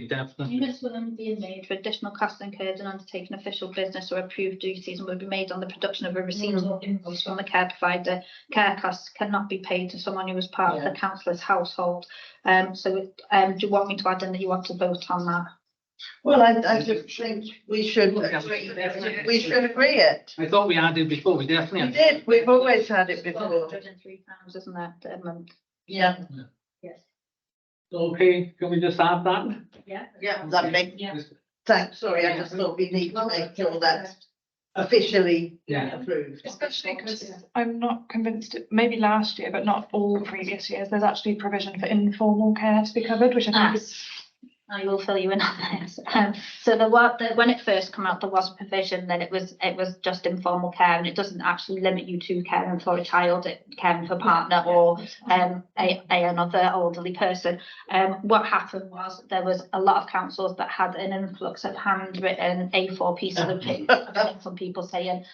Definitely. Units will only be made for additional costs incurred in undertaking official business or approved duties and will be made on the production of a receipt or invoice from the care provider. Care costs cannot be paid to someone who is part of the councillor's household. Do you want me to add in that you want to vote on that? Well, I just think we should agree it. I thought we had it before, we definitely We had. did, we've always had it before. £103, isn't it, a month? Yeah, Yes. Okay, can we just add that? Yeah. yeah, lovely. Yeah. Thanks, sorry, I just thought we need to make sure that's officially Yeah. approved. Especially because I'm not convinced, maybe last year, but not all previous years, there's actually provision for informal care to be covered, which I think is. I will fill you in on this. So when it first came out, there was a provision that it was just informal care, and it doesn't actually limit you to caring for a child, caring for a partner or another elderly person. What happened was there was a lot of councils that had an influx of handwritten A4 pieces of paper from people saying,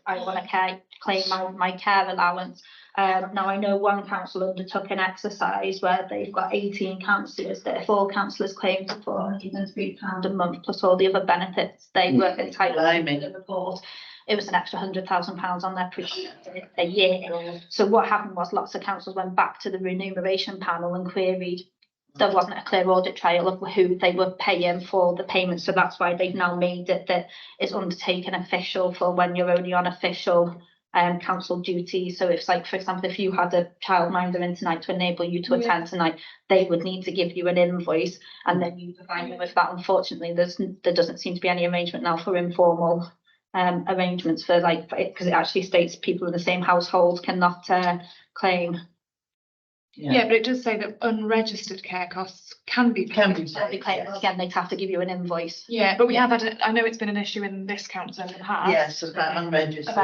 I want to claim my care allowance. Now I know one council undertook an exercise where they've got 18 councillors, therefore councillors claimed for £403 a month plus all the other benefits they were entitled to the report. It was an extra £100,000 on their premium a year. So what happened was lots of councils went back to the remuneration panel and queried. There wasn't a clear audit trail of who they were paying for the payment, so that's why they've now made it that it's undertaken official for when you're only on official council duty. So if, like, for example, if you had a childminder in tonight to enable you to attend tonight, they would need to give you an invoice and then you provide them with that. Unfortunately, there doesn't seem to be any arrangement now for informal arrangements for, like, because it actually states people in the same household cannot claim. Yeah, but it does say that unregistered care costs can be Claimed. Again, they'd have to give you an invoice. Yeah, but we have had, I know it's been an issue in this council in the past. Yes, about unregistered.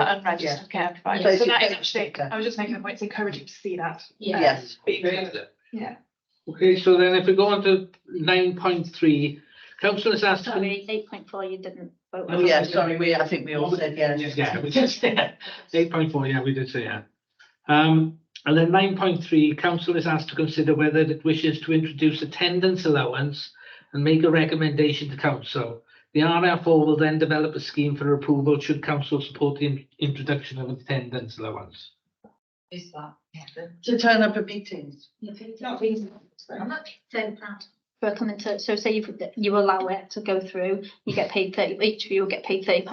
Care providers. So that is actually, I was just making the point, it's encouraging to see that. Yes. Yeah. Okay, so then if we go on to 9.3, council is asked. Sorry, 8.4 you didn't vote. Oh, yeah, sorry, I think we all said yes. Yeah, we just 8.4, yeah, we did say yeah. And then 9.3, council is asked to consider whether it wishes to introduce attendance allowance and make a recommendation to council. The RR4 will then develop a scheme for approval should council support the introduction of attendance allowance. Is that? To turn up at meetings. For coming to, so say you allow it to go through, you get paid 30, each of you will get paid £30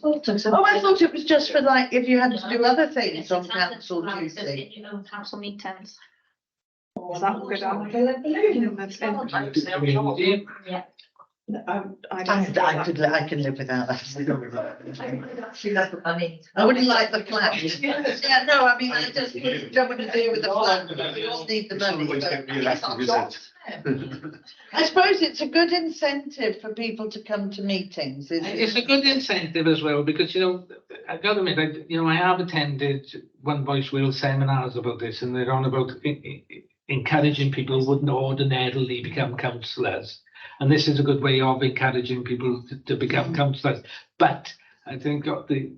for. Oh, I thought it was just for, like, if you had to do other things on council duty. In your own council meetings. Is that good? Yeah. I can live without that. I wouldn't like the flat. Yeah, no, I mean, I just don't want to deal with the flat. We all need the money. I suppose it's a good incentive for people to come to meetings. It's a good incentive as well, because, you know, I got to admit, I have attended One Voice Wales seminars about this, and they're on about encouraging people who wouldn't ordinarily become councillors. And this is a good way of encouraging people to become councillors. But I think the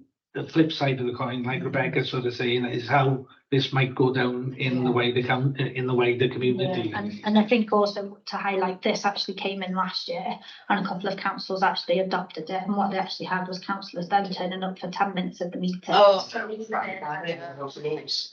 flip side of the coin, like Rebecca sort of saying, is how this might go down in the way in the way the community. And I think also to highlight, this actually came in last year and a couple of councils actually adopted it, and what they actually had was councillors then turning up for 10 minutes of the meeting. Oh.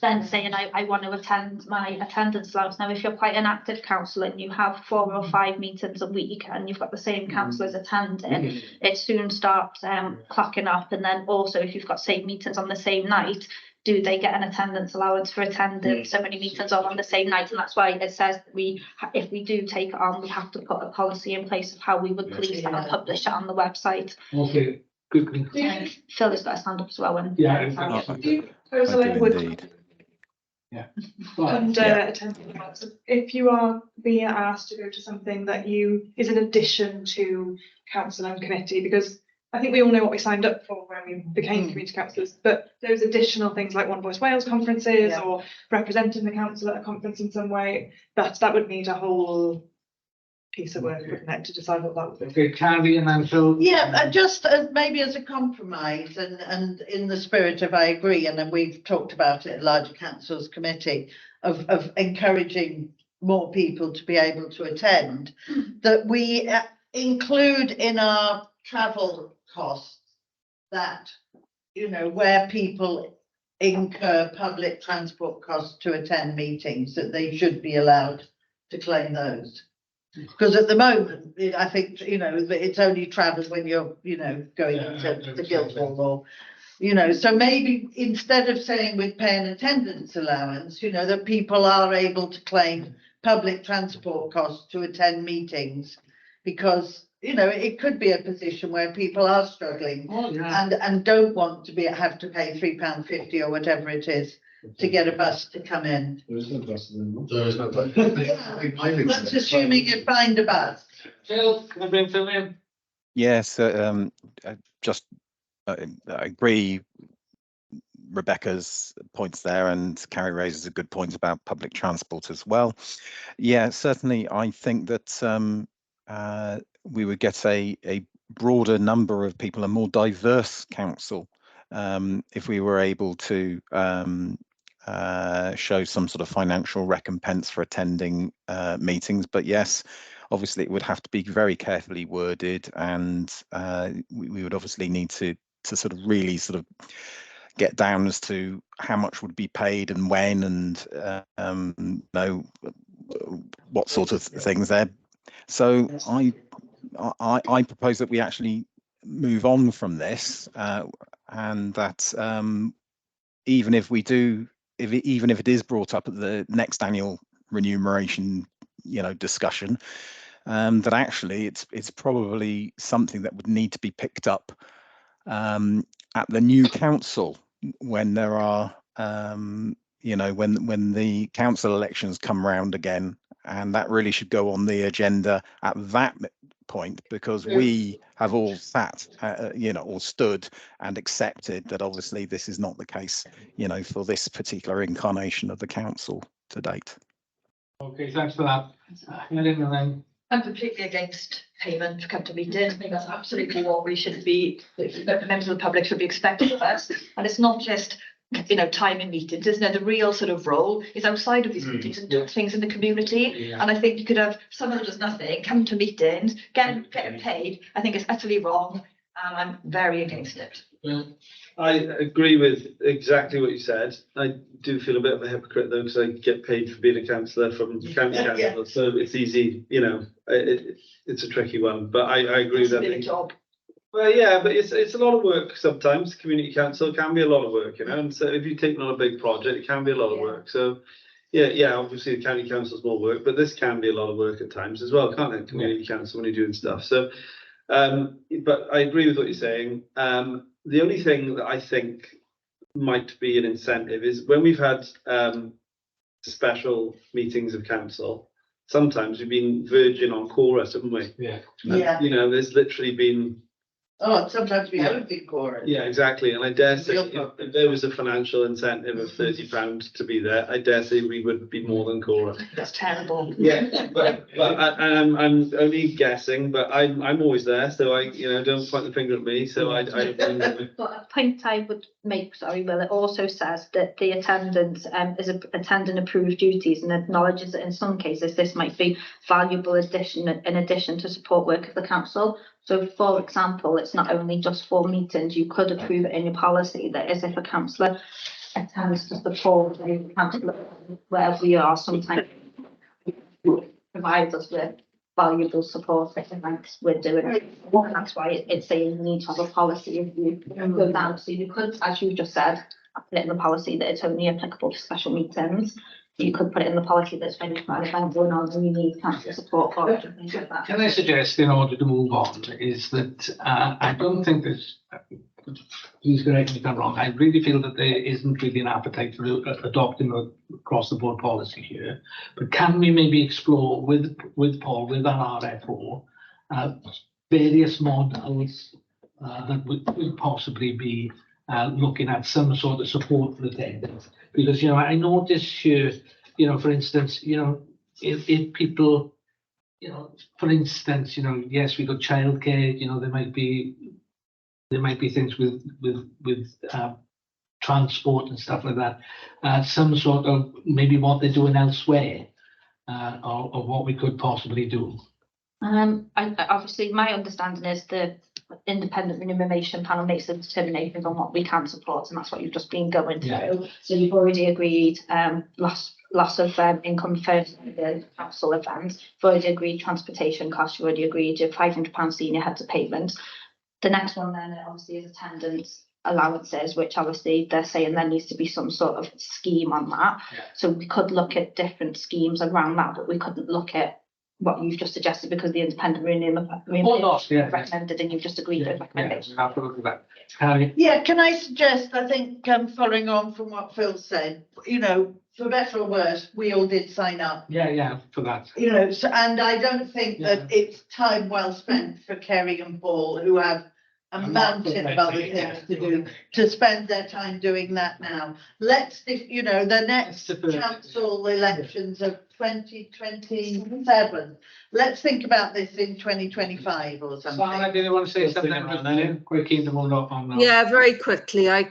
Then saying I want to attend my attendance allowance. Now, if you're quite an active councillor and you have 4 or 5 meetings a week and you've got the same councillors attending, it soon starts clocking up. And then also if you've got same meetings on the same night, do they get an attendance allowance for attending so many meetings all on the same night? And that's why it says that if we do take it on, we have to put a policy in place of how we would police that and publish it on the website. Okay, good. Phil has got a stand up as well. And Indeed. Yeah. And attending the works. If you are being asked to go to something that is in addition to council and committee, because I think we all know what we signed up for when we became community councillors, but those additional things like One Voice Wales conferences or representing the council at a conference in some way, that would need a whole piece of work, wouldn't it, to decide what that would be. Okay, Candy and then Phil. Yeah, just as maybe as a compromise and in the spirit of I agree, and then we've talked about it at larger councils committee of encouraging more people to be able to attend, that we include in our travel costs that, you know, where people incur public transport costs to attend meetings, that they should be allowed to claim those. Because at the moment, I think, you know, it's only travel when you're, you know, going to the Guildhall or, you know, so maybe instead of saying we'd pay an attendance allowance, you know, that people are able to claim public transport costs to attend meetings, because, you know, it could be a position where people are struggling and don't want to have to pay £3.50 or whatever it is to get a bus to come in. There is no bus in the There is no bus. That's assuming you find a bus. Phil, can I bring Phil in? Yes, I agree Rebecca's points there, and Carrie raises a good point about public transport as well. Yeah, certainly I think that we would get a broader number of people, a more diverse council, if we were able to show some sort of financial recompense for attending meetings. But yes, obviously it would have to be very carefully worded, and we would obviously need to sort of really sort of get down as to how much would be paid and when, and know what sort of things there. So I propose that we actually move on from this, and that even if we do, even if it is brought up at the next annual remuneration, you know, discussion, that actually it's probably something that would need to be picked up at the new council when there are, you know, when the council elections come round again, and that really should go on the agenda at that point, because we have all sat, you know, or stood and accepted that obviously this is not the case, you know, for this particular incarnation of the council to date. Okay, thanks for that. I'm completely against payment to come to meetings. I think that's absolutely what we should be, the members of the public should be expecting of us. And it's not just, you know, time in meetings, isn't it? The real sort of role is outside of these meetings and doing things in the community. And I think you could have someone who does nothing, come to meetings, get paid. I think it's utterly wrong, and I'm very against it. I agree with exactly what you said. I do feel a bit of a hypocrite though, because I get paid for being a councillor from county council, so it's easy, you know. It's a tricky one, but I agree with that. It's a big job. Well, yeah, but it's a lot of work sometimes. Community council can be a lot of work, you know. And so if you take on a big project, it can be a lot of work. So yeah, obviously the county council's more work, but this can be a lot of work at times as well, can't it? Community council when you're doing stuff. So, but I agree with what you're saying. The only thing that I think might be an incentive is when we've had special meetings of council, sometimes we've been verging on chorus, haven't we? Yeah. Yeah. You know, there's literally been Oh, sometimes we haven't been quorum. Yeah, exactly. And I dare say if there was a financial incentive of £30 to be there, I dare say we would be more than quorum. That's terrible. Yeah, but I'm only guessing, but I'm always there, so don't point the finger at me. So I But a point I would make, sorry, Will, it also says that the attendance is attending approved duties and acknowledges that in some cases this might be valuable addition in addition to support work of the council. So for example, it's not only just for meetings, you could approve it in your policy that is if a councillor attends to support a councillor wherever you are, sometimes provides us with valuable support for the events we're doing. And that's why it's saying you need to have a policy if you go down. So you could, as you just said, put it in the policy that it's only applicable to special meetings. You could put it in the policy that's when you've got an event going on and you need council support for it, and things like that. Can I suggest, in order to move on, is that I don't think there's, please correct me if I'm wrong, I really feel that there isn't really an appetite for adopting a across the board policy here. But can we maybe explore with Paul, with our RFO, various models that would possibly be looking at some sort of support for attendance? Because, I notice here, for instance, if people, for instance, yes, we got childcare, there might be things with transport and stuff like that, some sort of maybe what they're doing elsewhere, or what we could possibly do. Obviously, my understanding is the independent remuneration panel makes the determinations on what we can support, and that's what you've just been going through. Yeah. So you've already agreed loss of income first in the council events. You've already agreed transportation costs. You've already agreed your £500 senior heads of payments. The next one then obviously is attendance allowances, which obviously they're saying there needs to be some sort of scheme on that. Yeah. So we could look at different schemes around that, but we couldn't look at what you've just suggested because the independent recommended and you've just agreed with recommendations. Yeah, have to look at that. Harry? Yeah, can I suggest, I think, following on from what Phil said, for better or worse, we all did sign up. Yeah, for that. So, and I don't think that it's time well spent for Kerry and Paul, who have a mountain of other things to do, to spend their time doing that now. Let's, the next council elections of 2027, let's think about this in 2025 or something. Sarah, do you want to say something? Quick keen to move on now. Yeah, very quickly. I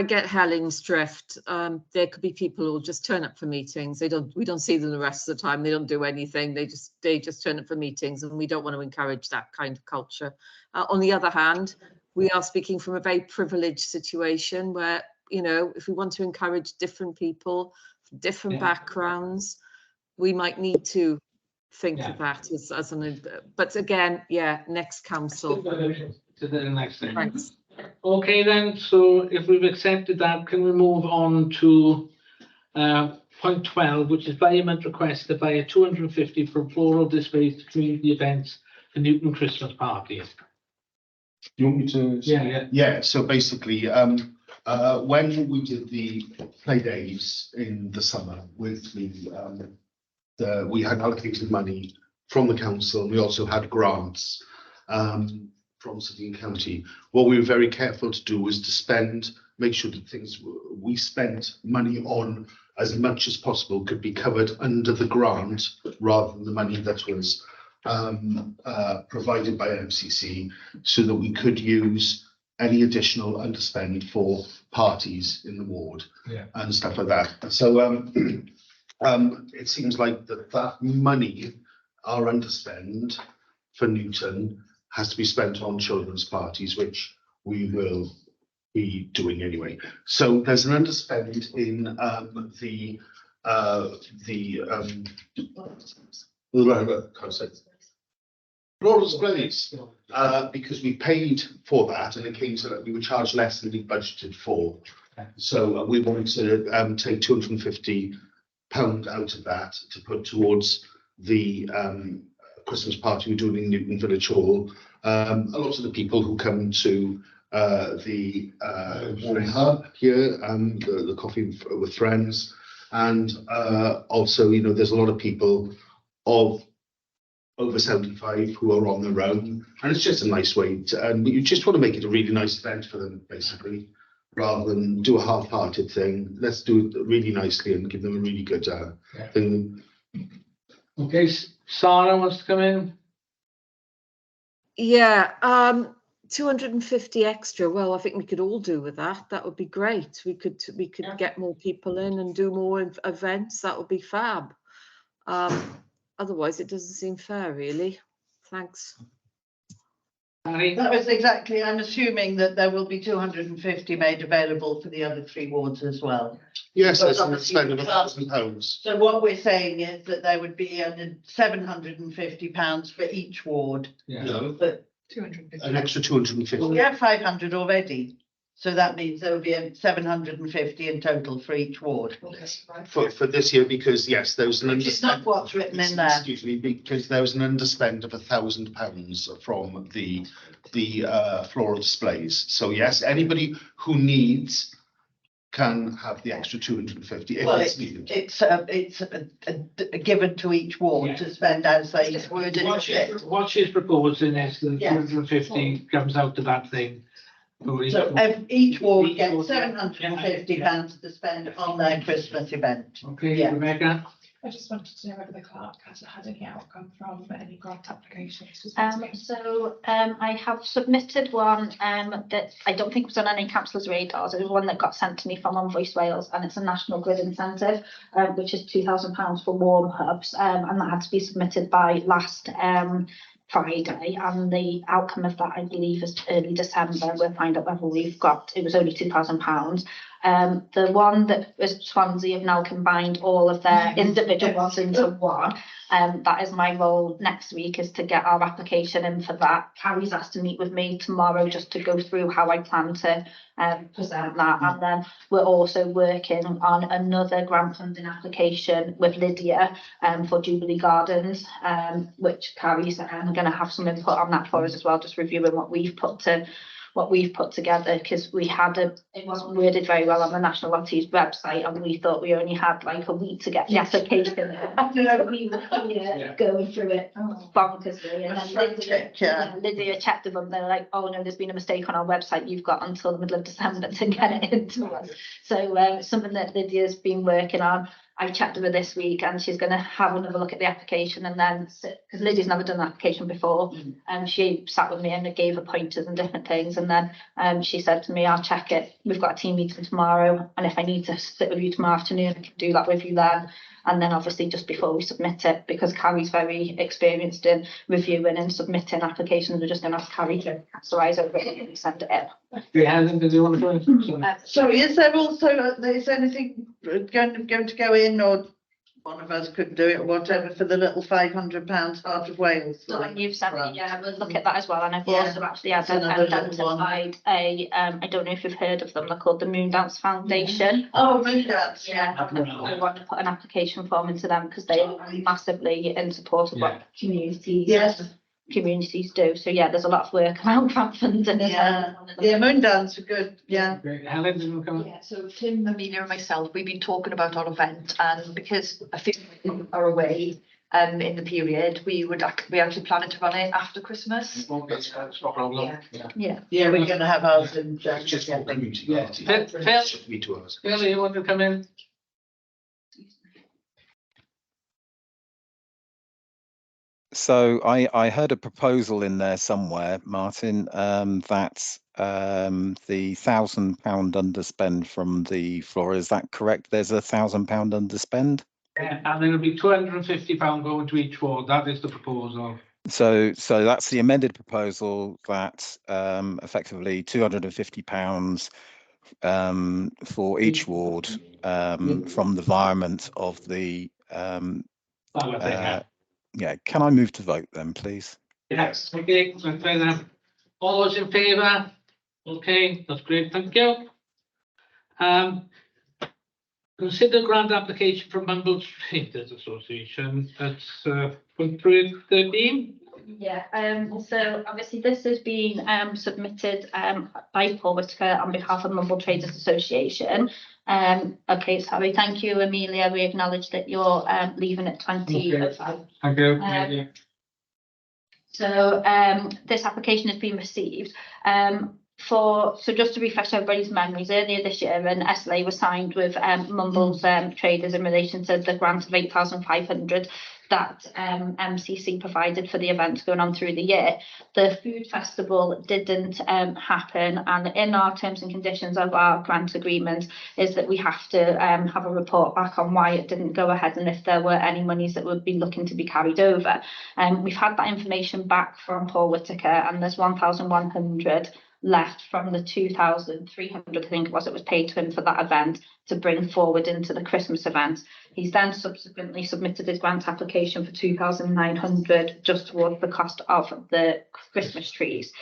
get Helen's drift. There could be people who'll just turn up for meetings. We don't see them the rest of the time. They don't do anything. They just turn up for meetings, and we don't want to encourage that kind of culture. On the other hand, we are speaking from a very privileged situation where, if we want to encourage different people, different backgrounds, we might need to think of that as an, but again, next council. To the next thing. Thanks. Okay then, so if we've accepted that, can we move on to point 12, which is vehement request to buy a 250 for floral displays to community events for Newton Christmas party. You want me to? Yeah. Yeah, so basically, when we did the play days in the summer with we had allocated money from the council, and we also had grants from city and county. What we were very careful to do was to make sure that we spent money on as much as possible could be covered under the grant rather than the money that was provided by MCC, so that we could use any additional underspend for parties in the ward and stuff like that. So it seems like that money, our underspend for Newton, has to be spent on children's parties, which we will be doing anyway. So there's an underspend in floral displays, because we paid for that, and it came so that we were charged less than we budgeted for. So we wanted to take £250 out of that to put towards the Christmas party we're doing in Newton Village Hall. A lot of the people who come to the Warm Hub here, the Coffee with Friends, and also, there's a lot of people of over 75 who are on their own, and it's just a nice way to, and you just want to make it a really nice event for them, basically, rather than do a half-hearted thing. Let's do it really nicely and give them a really good thing. Okay, Sarah wants to come in. Yeah, 250 extra. Well, I think we could all do with that. That would be great. We could get more people in and do more events. That would be fab. Otherwise, it doesn't seem fair, really. Thanks. That was exactly, I'm assuming that there will be 250 made available for the other 3 wards as well. Yes, So it's an obviously spend of £1,000. So what we're saying is that there would be £750 for each ward. No, But 250. an extra 250. we have 500 already. So that means there will be 750 in total for each ward. For this year, because yes, there was an Which is not what's written in there. Excuse me, because there was an underspend of £1,000 from the floral displays. So yes, anybody who needs can have the extra 250 if Well, it's needed. it's given to each ward to spend as they worded it. What she's proposing is that Yes. 250 comes out of that thing. So each ward gets £750 to spend on their Christmas event. Okay, Yeah. Rebecca. I just wanted to know whether the clerk has had any outcome from any grant applications. I have submitted one that I don't think was on any councillors' radars. It was one that got sent to me from Envoice Wales, and it's a national grid incentive, which is £2,000 for warm hubs, and that had to be submitted by last Friday, and the outcome of that, I believe, is early December. We'll find out whether we've got, it was only £2,000. The one that was Swansea have now combined all of their individual ones into one. That is my role next week, is to get our application in for that. Carrie's asked to meet with me tomorrow just to go through how I plan to present that. And then we're also working on another grant funding application with Lydia for Jubilee Gardens, which Carrie's going to have some input on that for us as well, just reviewing what we've put together, because it wasn't worded very well on the National Lotteries website, and we thought we only had like a week to get the application in. We were here going through it bonkersly, and then Lydia checked with them. They're like, oh no, there's been a mistake on our website, you've got until the middle of December to get it into us. So something that Lydia's been working on. I checked with her this week, and she's going to have another look at the application, and then, because Lydia's never done an application before, and she sat with me and gave her pointers and different things, and then she said to me, I'll check it. We've got a team meeting tomorrow, and if I need to sit with you tomorrow afternoon, I can do that with you then. And then obviously just before we submit it, because Carrie's very experienced in reviewing and submitting applications, we're just going to ask Carrie to cast her eyes over it and send it in. Do you have anything, do you want to go? Sorry, is there also, is anything going to go in, or one of us could do it, or whatever, for the little £500 Heart of Wales? So when you've sent me, yeah, we'll look at that as well. And I've Yeah. also actually It's another little identified I don't know if you've heard of them, they're called the Moondance Foundation. Oh, Moondance, Yeah, I want to put an application form into them, because they are massively in support of what communities do. So yeah, there's a lot of work around crowdfunding. Yeah, Moondance are good, yeah. Helen, do you want to come? Yeah, so Tim, Amelia and myself, we've been talking about our event, and because a few people are away in the period, we actually planning to run it after Christmas. That's no problem. Yeah. Yeah, we're going to have ours in January. Just for community Yeah. party. Phil? It should be 2 hours. Phil, you want to come in? So I heard a proposal in there somewhere, Martin, that the £1,000 underspend from the floor, is that correct? There's a £1,000 underspend? Yeah, and then it'll be £250 going to each ward. That is the proposal. So that's the amended proposal, that effectively £250 for each ward from the environment of the yeah. Can I move to vote then, please? Yes, okay, so all those in favour? Okay, that's great, thank you. Consider grant application from Mumble Traders Association, that's point 13. Yeah, so obviously this has been submitted by Paul Whitaker on behalf of Mumble Traders Association. Okay, sorry, thank you, Amelia. We acknowledge that you're leaving at 20. Okay. Thank you. So this application has been received. So just to refresh everybody's memories, earlier this year an SLA was signed with Mumbles Traders in relation to the grant of 8,500 that MCC provided for the events going on through the year. The food festival didn't happen, and in our terms and conditions of our grant agreement is that we have to have a report back on why it didn't go ahead and if there were any monies that would be looking to be carried over. We've had that information back from Paul Whitaker, and there's 1,100 left from the 2,300, I think it was paid to him for that event to bring forward into the Christmas event. He's then subsequently submitted his grant application for 2,900 just towards the cost of the Christmas trees.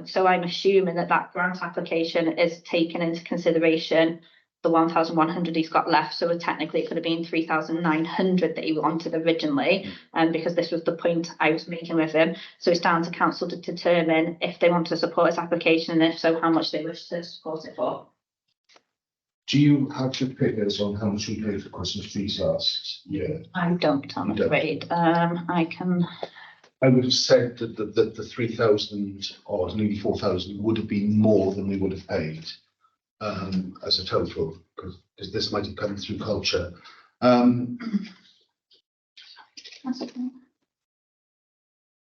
So I'm assuming that that grant application is taken into consideration the 1,100 he's got left. So technically it could have been 3,900 that he wanted originally, because this was the point I was making with him. So it's down to council to determine if they want to support his application, and if so, how much they wish to support it for. Do you have the figures on how much we paid for Christmas trees last year? I don't, I'm You don't? afraid. I can. I would have said that the 3,000 or nearly 4,000 would have been more than we would have paid as a total, because this might have come through culture. That's okay.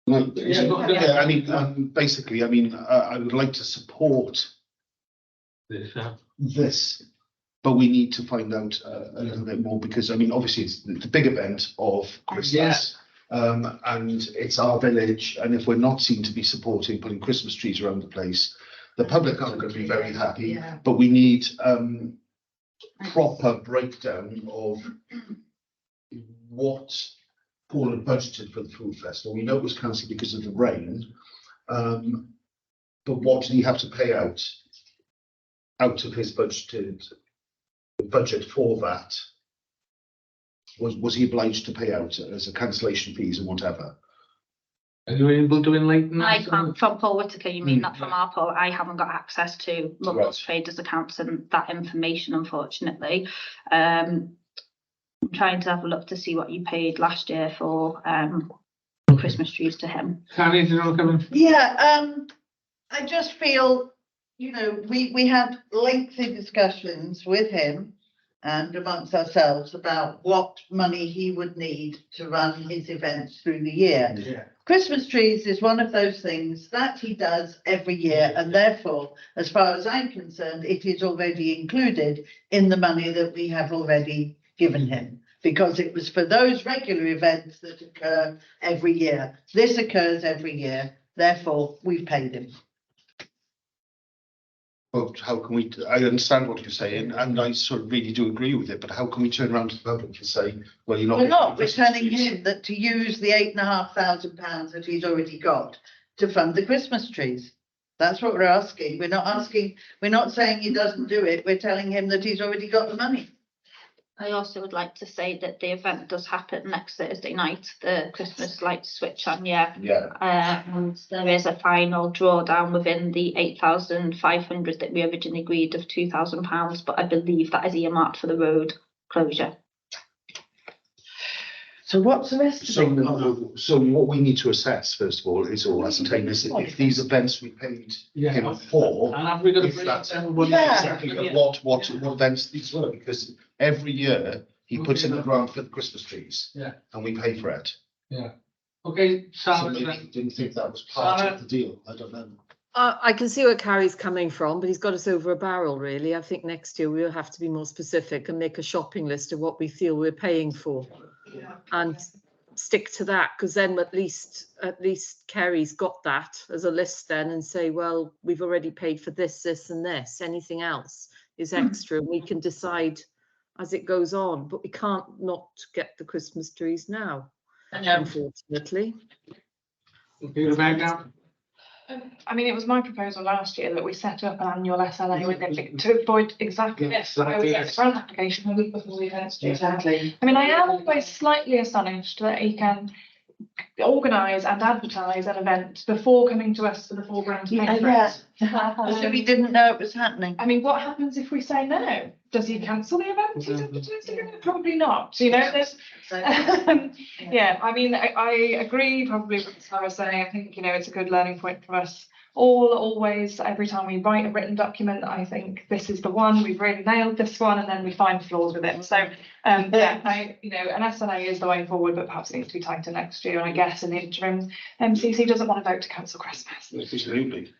Yeah, I mean, basically, I mean, I would like to support this, but we need to find out a little bit more, because I mean, obviously it's the big event of Christmas. And it's our village, and if we're not seen to be supporting putting Christmas trees around the place, the public aren't going to be very happy. But we need proper breakdown of what Paul had budgeted for the food festival. We know it was cancelled because of the rain, but what did he have to pay out of his budget for that? Was he obliged to pay out as a cancellation fees and whatever? Are you able to enlighten us? I can't, from Paul Whitaker, you mean, not from our Paul? I haven't got access to Mumbles Traders accounts and that information, unfortunately. I'm trying to have a look to see what you paid last year for Christmas trees to him. Carrie, do you want to come in? Yeah, I just feel, you know, we had lengthy discussions with him and amongst ourselves about what money he would need to run his events through the year. Yeah. Christmas trees is one of those things that he does every year, and therefore, as far as I'm concerned, it is already included in the money that we have already given him, because it was for those regular events that occur every year. This occurs every year, therefore we've paid him. But how can we, I understand what you're saying, and I sort of really do agree with it, but how can we turn around to the public and say, well, you're not. We're telling him that to use the £8,500 that he's already got to fund the Christmas trees. That's what we're asking. We're not saying he doesn't do it. We're telling him that he's already got the money. I also would like to say that the event does happen next Thursday night, the Christmas lights switch on, and there is a final drawdown within the 8,500 that we originally agreed of £2,000, but I believe that is earmarked for the road closure. So what's the rest of it? So what we need to assess, first of all, is all ascertain is if these events we paid him for, And have we got if to that's Yeah. exactly what events these were, because every year he puts in a grant for the Christmas trees. Yeah. And we pay for it. Okay, So Sarah. maybe he didn't think that was part Sarah? of the deal. I don't know. I can see where Carrie's coming from, but he's got us over a barrel, really. I think next year we'll have to be more specific and make a shopping list of what we feel we're paying for. And stick to that, because then at least Kerry's got that as a list then, and say, well, we've already paid for this, this and this. Anything else is extra, and we can decide as it goes on. But we can't not get the Christmas trees now, unfortunately. Okay, Rebecca. I mean, it was my proposal last year that we set up an annual SLA with him to avoid exactly this. I would get a grant application a week before the events due. Exactly. I mean, I am always slightly astonished that he can organise and advertise an event before coming to us for the foreground to pay for it. So we didn't know it was happening. I mean, what happens if we say no? Does he cancel the event? He's advertising it? Probably not. You know, there's, yeah, I mean, I agree probably with Sarah saying, I think, you know, it's a good learning point for us all, always, every time we write a written document, I think this is the one, we've really nailed this one, and then we find flaws with it. So, yeah, you know, an SLA is the way forward, but perhaps it needs to be tighter next year. And I guess in the interim, MCC doesn't want to vote to cancel Christmas. Absolutely.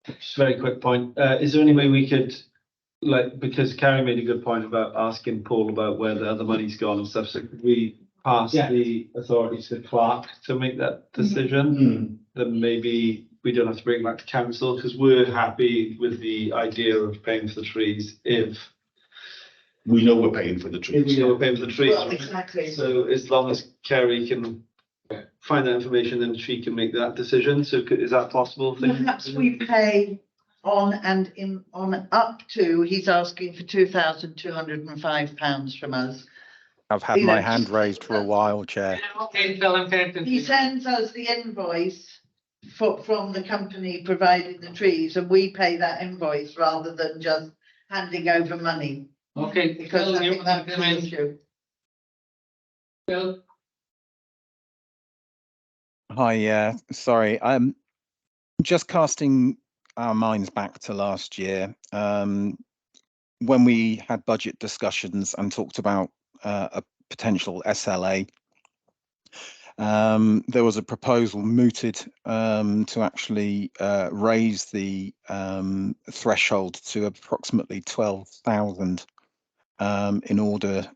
Just a very quick point. Is there any way we could, like, because Carrie made a good point about asking Paul about where the other money's gone and stuff, so could we pass the authority to the clerk to make that decision? Then maybe we don't have to bring it back to council, because we're happy with the idea of paying for the trees if we know we're paying for the trees. we know we're paying for the trees. Well, exactly. So as long as Kerry can find that information, then she can make that decision. So is that possible? Perhaps we pay on up to, he's asking for £2,205 from us. I've had my hand raised for a while, Chair. He sends us the invoice from the company providing the trees, and we pay that invoice rather than just handing over money. Okay. Because I think that's the issue. Bill? Hi, yeah, sorry. I'm just casting our minds back to last year, when we had budget discussions and talked about a potential SLA. There was a proposal mooted to actually raise the threshold to approximately 12,000 in order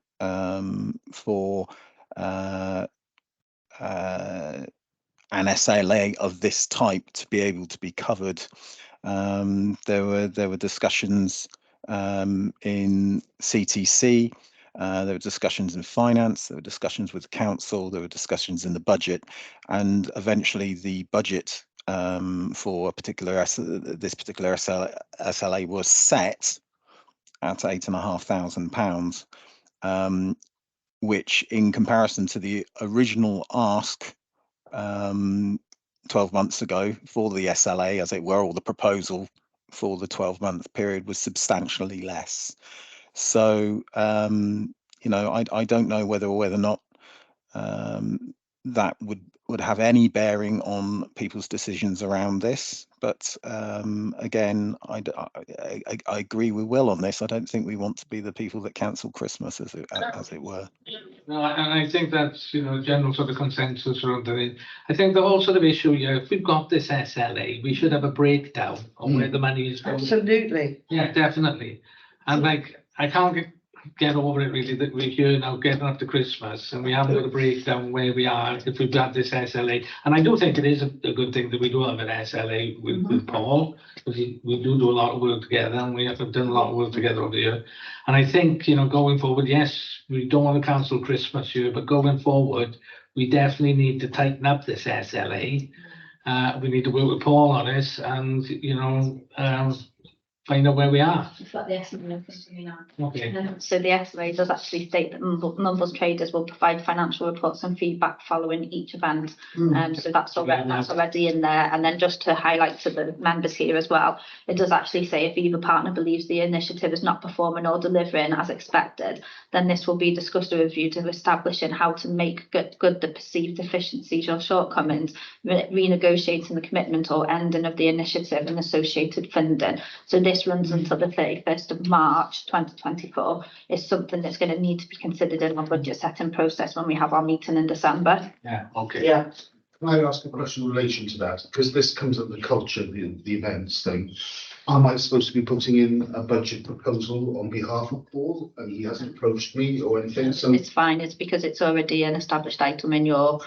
for an SLA of this type to be able to be covered. There were discussions in CTC. There were discussions in finance, there were discussions with council, there were discussions in the budget, and eventually the budget for a particular this particular SLA was set at £8,500, which in comparison to the original ask 12 months ago for the SLA, as it were, or the proposal for the 12-month period, was substantially less. So, you know, I don't know whether or not that would have any bearing on people's decisions around this. But again, I agree with Will on this. I don't think we want to be the people that cancel Christmas, as it were. No, and I think that's, you know, general sort of consensus around it. I think the whole sort of issue here, if we've got this SLA, we should have a breakdown on where the money is going. Absolutely. Yeah, definitely. And like, I can't get over it really that we're here now getting up to Christmas and we haven't got a breakdown where we are if we've got this SLA. And I do think it is a good thing that we do have an SLA with Paul, because we do a lot of work together, and we have done a lot of work together over the year. And I think, you know, going forward, yes, we don't want to cancel Christmas here, but going forward, we definitely need to tighten up this SLA. We need to work with Paul on this, and, you know, find out where we are. It's like the estimate of now. Okay. So the estimate does actually state that Mumbles Traders will provide financial reports and feedback following each event. So that's already in there. And then just to highlight to the members here as well, it does actually say if either partner believes the initiative is not performing or delivering as expected, then this will be discussed or reviewed to establishing how to make good the perceived deficiencies or shortcomings, renegotiating the commitment or ending of the initiative and associated funding. So this runs until the 31st of March 2024. Is something that's going to need to be considered in our budget setting process when we have our meeting in December. Yeah, okay. Yeah. Can I ask a question in relation to that? Because this comes up the culture, the events thing. Am I supposed to be putting in a budget proposal on behalf of Paul, and he hasn't approached me or anything? So it's fine. It's because it's already an established item in your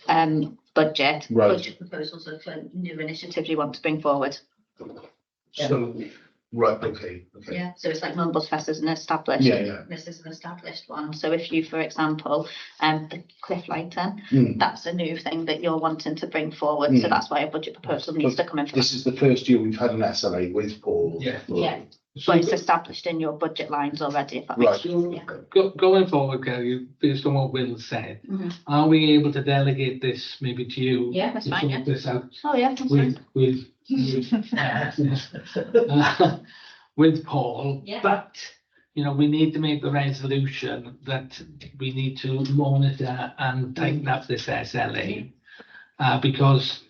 budget. Right. Budget proposals are for new initiatives you want to bring forward. So, right, okay. Yeah, so it's like Mumbles Fest is an established. Yeah. This is an established one. So if you, for example, the cliff lighting, that's a new thing that you're wanting to bring forward. So that's why a budget proposal needs to come in. This is the first year we've had an SLA with Paul. Yeah. So it's established in your budget lines already, if that Right. makes sense. going forward, Gary, based on what Will said, Mhm. are we able to delegate this maybe to you? Yeah, that's to fine, sort yeah. this out Oh, yeah, that's fine. with Paul, Yeah. but, you know, we need to make the resolution that we need to monitor and tighten up this SLA. Because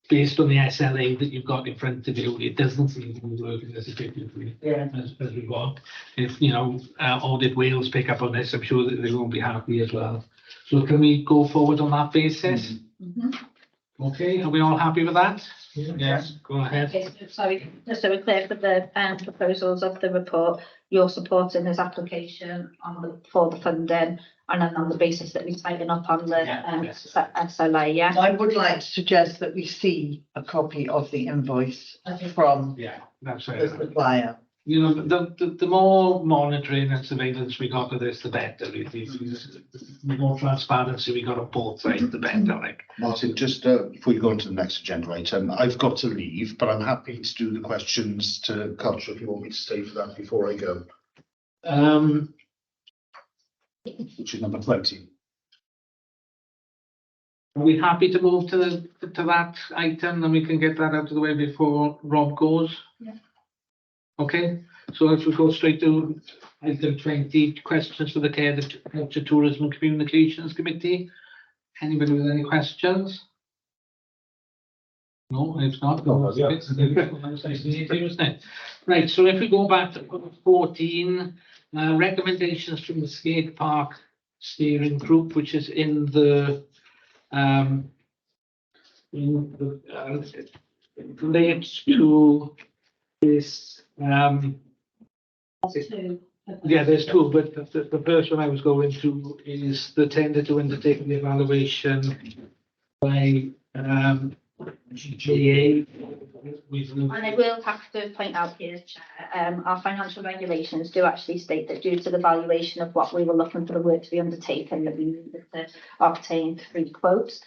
based on the SLA that you've got in front of you, it doesn't seem to be working as effectively as we want. If, you know, Audit Wales pick up on this, I'm sure that they won't be happy as well. So can we go forward on that basis? Mhm. Okay, are we all happy with that? Yes, go ahead. Okay, so sorry, just so we're clear for the proposals of the report, you're supporting his application for the funding, and then on the basis that we tighten up on the SLA, yeah? I would like to suggest that we see a copy of the invoice from Yeah, that's the right. supplier. You know, the more monitoring and surveillance we got of this, the better. The more transparency we got on both sides, the better, like. Martin, just before you go on to the next agenda item, I've got to leave, but I'm happy to do the questions to culture if you want me to stay for that before I go, which is number 20. Are we happy to move to that item, and we can get that out of the way before Rob goes? Yeah. Okay, so if we go straight to item 20, questions for the Culture, Tourism and Communications Committee. Anybody with any questions? No, if not, no. Right, so if we go back to 14, recommendations from the skate park steering group, which is in the relates to this, yeah, there's two, but the first one I was going to is the tender to undertake the evaluation by GA. And I will have to point out here, Chair, our financial regulations do actually state that due to the valuation of what we were looking for the work to be undertaken, that we needed to obtain 3 quotes.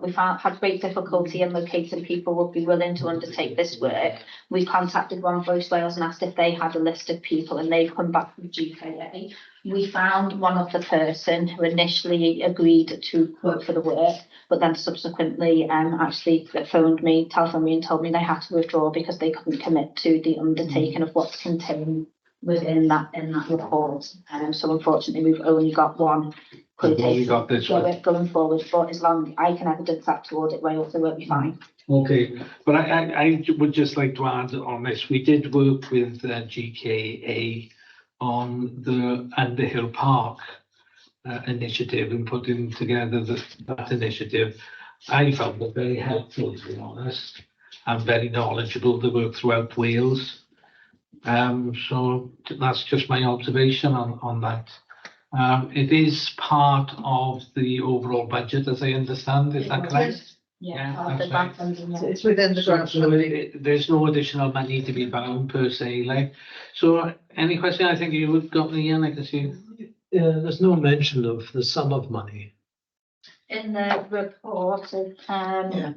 We had great difficulty in locating people who would be willing to undertake this work. We contacted One Voice Wales and asked if they had a list of people, and they've come back with GKA. We found one of the person who initially agreed to quote for the work, but then subsequently actually telephoned me and told me they had to withdraw because they couldn't commit to the undertaking of what's contained within that report. So unfortunately, we've only got one quotation going forward, but as long as I can evidence that to Audit Wales, it won't be fine. Okay, but I would just like to add on this, we did work with GKA on the Underhill Park initiative and putting together that initiative. I found it very helpful, to be honest, and very knowledgeable. They work throughout Wales. So that's just my observation on that. It is part of the overall budget, as I understand, is that correct? Yeah, that's right. It's within the grant funding. There's no additional money to be found per se, like. So any question? I think you would got me in, I can see. There's no mention of the sum of money. In the report, Yeah,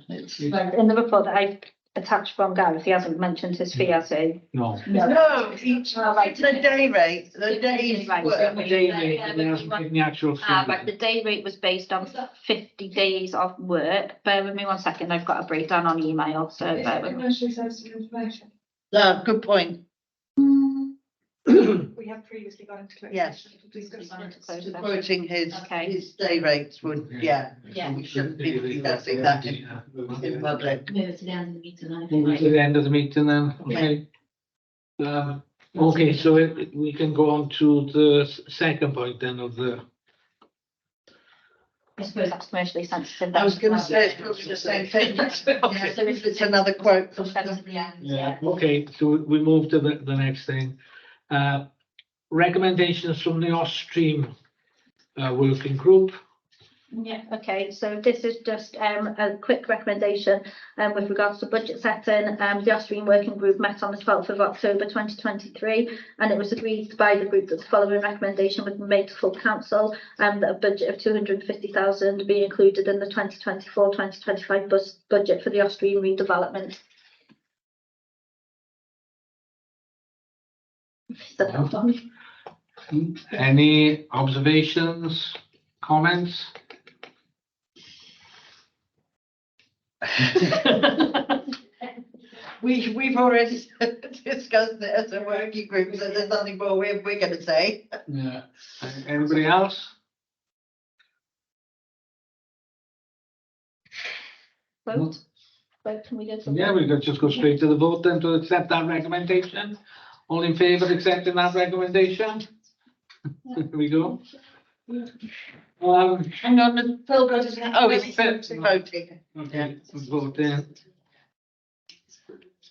in the report that I attached from Gareth, he hasn't mentioned his fee, has he? No. No, the day rate, the day's Right. work. The day rate, and then the actual fee. Right, the day rate was based on 50 days of work. Bear with me 1 second, I've got a breakdown on email, so bear with me. Commercially sensitive information. No, good point. We have previously got into closed Yes. session to discuss that. Quoting Okay. his day rates would, yeah. Yeah. We shouldn't be discussing that in public. Move to the end of the meeting then. Move to the end of the meeting then, okay? Okay, so we can go on to the second point then of the. I suppose that's commercially sensitive. I was gonna say, it's probably the same thing. Yeah, so if it's another quote from To the end, yeah. Okay, so we move to the next thing. Recommendations from the Ostream working group. Yeah, okay, so this is just a quick recommendation with regards to budget setting. The Austrian Working Group met on the 12th of October 2023, and it was agreed by the group that the following recommendation would be made to full council, that a budget of 250,000 be included in the 2024-2025 budget for the Austrian redevelopment. Any observations, comments? We've already discussed it as a working group, so there's nothing more we're gonna say. Yeah. Anybody else? Vote. Vote, can we go to? Yeah, we could just go straight to the vote then to accept that recommendation. All in favour of accepting that recommendation? Here we go. Hang on, the Phil got his hand. Oh, it's voting. Okay, voting.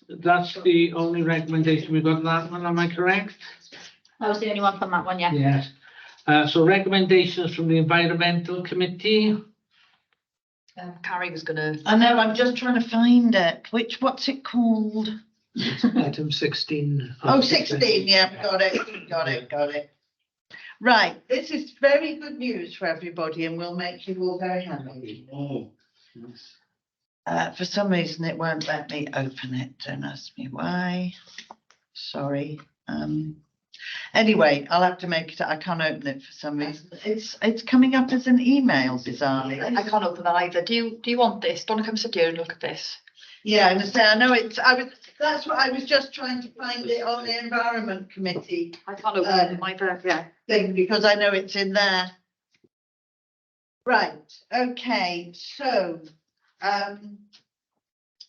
That's the only recommendation we got on that one, am I correct? I was the only one from that one, yeah. Yes. So recommendations from the Environmental Committee. Carrie was gonna. I know, I'm just trying to find it. What's it called? Item 16. Oh, 16, yeah, got it. Right, this is very good news for everybody and will make you all very happy. For some reason, it won't let me open it. Don't ask me why. Sorry. Anyway, I'll have to make it. I can't open it for some reason. It's coming up as an email, bizarrely. I can't open that either. Do you want this? Do you want to come sit here and look at this? Yeah, I understand. I know it's. That's what I was just trying to find it on the Environment Committee. I can't open it either. Yeah. Thing because I know it's in there. Right. Okay. So,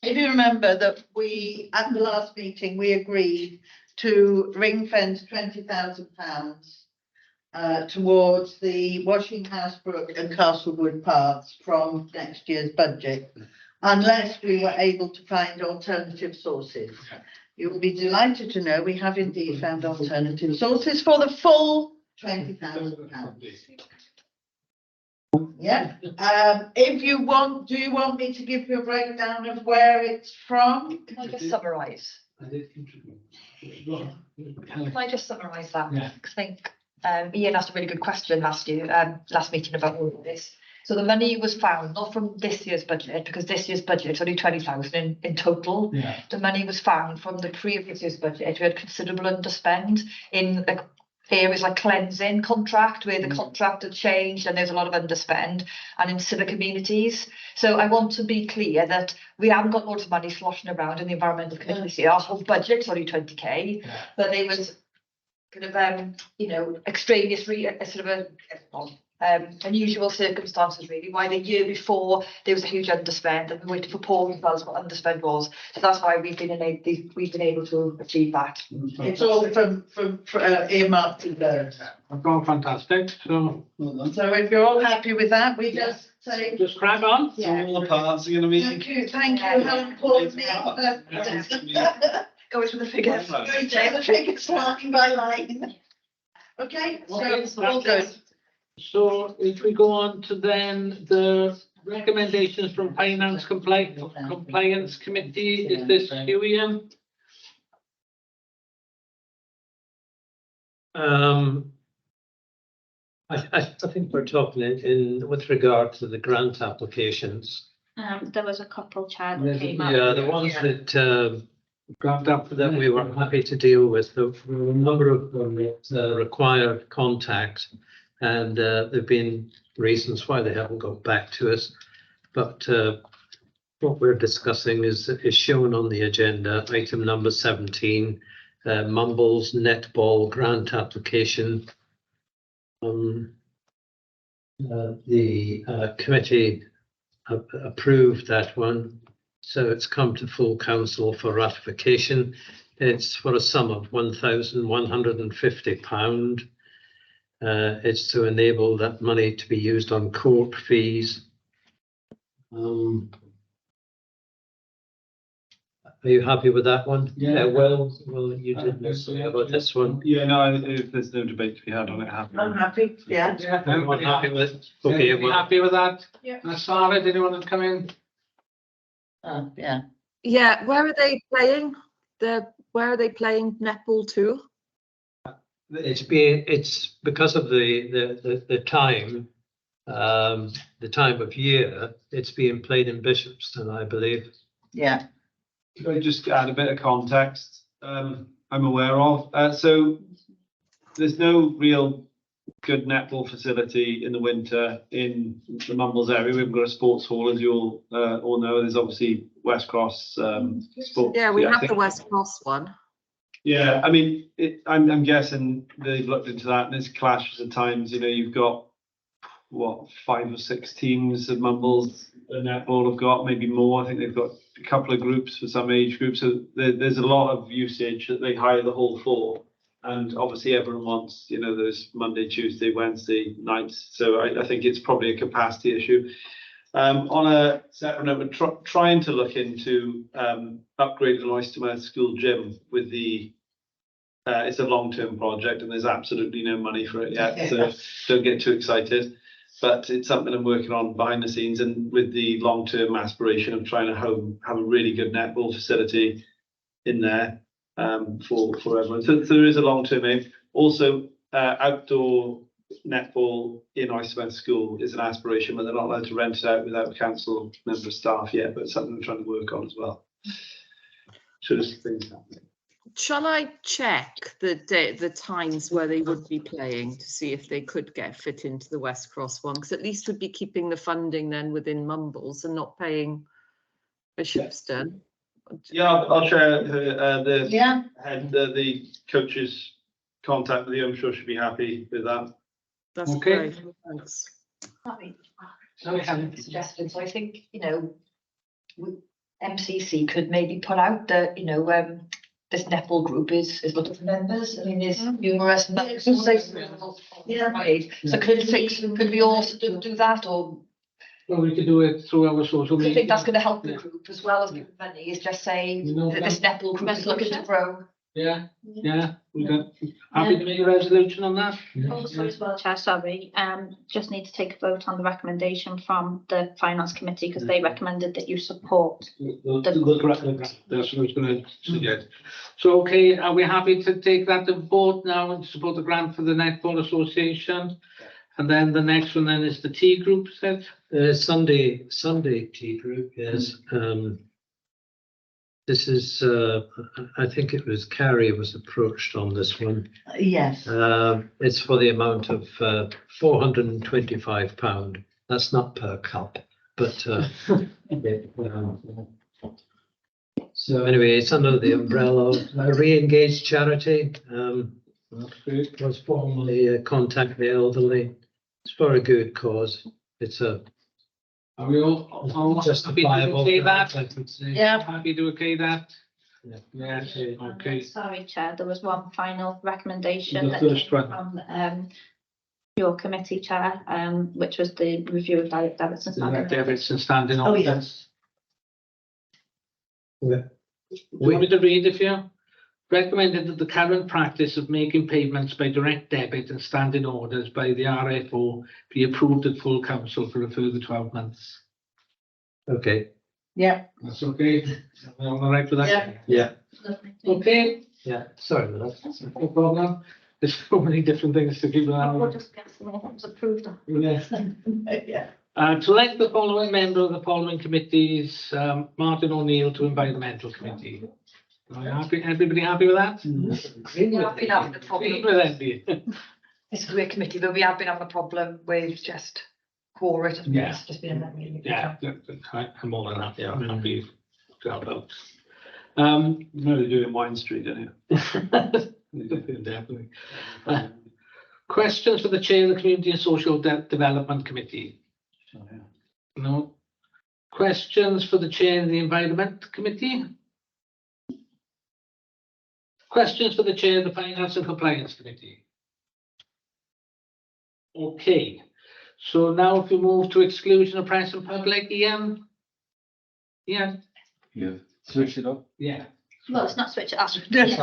if you remember that we at the last meeting we agreed to ring fence £20,000 towards the Washinghouse Brook and Castlewood paths from next year's budget, unless we were able to find alternative sources. You will be delighted to know we have indeed found alternative sources for the full £20,000. Yeah. If you want, do you want me to give you a breakdown of where it's from? Can I just summarise? Can I just summarise that? Yeah. I think Ian asked a really good question last meeting about all of this. So the money was found not from this year's budget, because this year's budget is only 20,000 in total. Yeah. The money was found from the previous year's budget. We had considerable underspend in like areas like cleansing contract, where the contract had changed and there's a lot of underspend, and in civic communities. So I want to be clear that we haven't got loads of money sloshing around in the environmental committee this year. Our whole budget's only 20k, but there was kind of extraneous sort of unusual circumstances really, why the year before there was a huge underspend and we waited for Paul to tell us what underspend was. So that's why we've been able to achieve that. It's all from earmarked to those. Oh, fantastic. So if you're all happy with that, we just say. just crack on. Yeah. All the parts are going to be. Thank you, Helen Courtney. Goes with the figures. The figures line by line. Okay, so all good. So if we go on to then the recommendations from Finance Compliance Committee, is this you, Ian? I think we're talking in with regard to the grant applications. There was a couple, Chair, that came up. Yeah, the ones that grant up that we were happy to deal with. There were a number of them that required contact. And there have been reasons why they haven't got back to us. But what we're discussing is shown on the agenda, item number 17, Mumbles Netball grant application. The committee approved that one, so it's come to full council for ratification. It's for a sum of £1,150. It's to enable that money to be used on court fees. Are you happy with that one? Yeah. Well, you did say about this one. Yeah, no, if there's no debate to be had on it, I'm happy, yeah. Everyone happy with it? Okay, Okay, you happy with that? Yeah. Sarah, did you want to come in? Yeah. Yeah, where are they playing? Where are they playing netball too? it's because of the time of year, it's being played in Bishopston, I believe. Yeah. Could I just add a bit of context? I'm aware of. So there's no real good netball facility in the winter in the Mumbles area. We've got a sports hall, as you all know. There's obviously West Cross sports. Yeah, we I have think. the West Cross one. Yeah, I mean, I'm guessing they've looked into that, and there's clashes at times. You know, you've got what 5 or 6 teams of Mumbles netball have got, maybe more. I think they've got a couple of groups for some age groups. So there's a lot of usage that they hire the hall for. And obviously everyone wants, you know, those Monday, Tuesday, Wednesday nights. So I think it's probably a capacity issue. On a separate note, we're trying to look into upgrading an Oystermouth school gym with the, it's a long-term project and there's absolutely no money for it yet. So don't get too excited. But it's something I'm working on behind the scenes and with the long-term aspiration of trying to have a really good netball facility in there. For everyone. So there is a long-term aim. Also, outdoor netball in Oystermouth School is an aspiration, but they're not allowed to rent it out without council member staff yet, but it's something we're trying to work on as well. So there's things happening. Shall I check the times where they would be playing to see if they could get fit into the West Cross one? Because at least we'd be keeping the funding then within Mumbles and not paying Bishopston. Yeah, I'll share the coach's contact with you. I'm sure she'll be happy with that. That's Okay. great. Thanks. Suggestion. So I think, you know, MCC could maybe put out that, you know, this netball group is looking for members. I mean, there's numerous members. Yeah. Right. So could we all do that, or? Well, we could do it through our social I media. think that's going to help the group as well as giving money, is just say that this netball group is looking to grow. Yeah, we got, happy to make a resolution on that? Also as well, Chair, sorry, just need to take a vote on the recommendation from the Finance Committee because they recommended that you support. The grant, that's what I was going to suggest. So, okay, are we happy to take that to vote now and support the grant for the Netball Association? And then the next one then is the T group, said? Sunday tea group, yes. This is, I think it was Carrie was approached on this one. Yes. It's for the amount of £425. That's not per cup, but so anyway, it's under the umbrella of Re-Engage Charity. It was formerly Contact the Elderly. It's for a good cause. It's a Are we all happy to okay that? Yeah. Happy to okay that? Yeah, okay. Sorry, Chair, there was one final recommendation The that first came one. from your committee, Chair, which was the review of direct debits and standing orders. Debits and standing Oh, orders. yes. Do you want me to read it for you? Recommended that the current practice of making payments by direct debit and standing orders by the RFO be approved at full council for a further 12 months. okay. Yeah. That's okay? Am I all right with that? Yeah. Yeah. Okay, Yeah. Sorry about that. no problem. There's so many different things to keep an eye We're on. just guessing if it was approved. Yeah. Yeah. To elect the following member of the following committees, Martin O'Neill to Environmental Committee. Are you happy? Everybody happy with that? Yeah, I've been having a Agree problem. with Andy? It's a great committee, but we have been having a problem with just quorum. Yeah. It's just been a meeting. Yeah, I'm all in that, yeah, I'm happy to help out. No, They're doing Wine Street, don't you? definitely. Questions for the chair of the Community and Social Development Committee? No. Questions for the chair of the Environment Committee? Questions for the chair of the Finance and Compliance Committee? Okay, so now if we move to exclusion of press and public, Ian? Yeah. Yeah. Switch it off. Yeah. Well, it's not switch it off.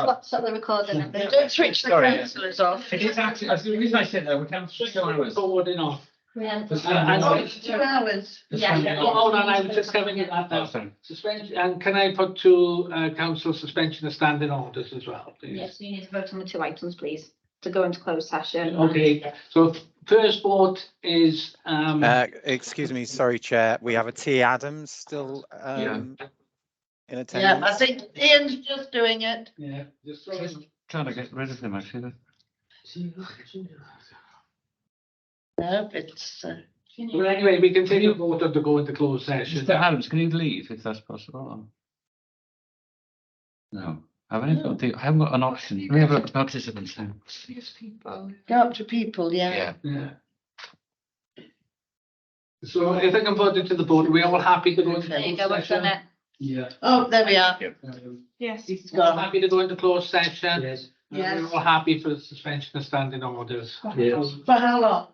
What's the recording? Don't switch the councillors off. It is actually, the reason I said that, we can't switch on ours. Forwarding off. Yeah. Oh, it's 2 hours. Yeah. Hold on, I was just coming to that now. Suspension, and can I put to council suspension of standing orders as well, please? Yes, you need to vote on the 2 items, please, to go into closed session. Okay, so first vote is Excuse me, sorry, Chair. We have a T Adams still in Yeah, attendance? I think Ian's just doing it. Yeah. Just Trying to get rid of him, actually. No, it's, Well, anyway, we can take a vote to go into closed session. Mr. Adams, can you leave if that's possible? No, I haven't got an option. Let me have a look at participants now. go up to people, Yeah. Yeah. So if I can put it to the board, we all happy to go into There you closed go, I've done session? it. Yeah. Oh, there we are. Yes. He's All gone. happy to go into closed session? Yes. Yes. We're all happy for the suspension of standing orders? Yes. For how long?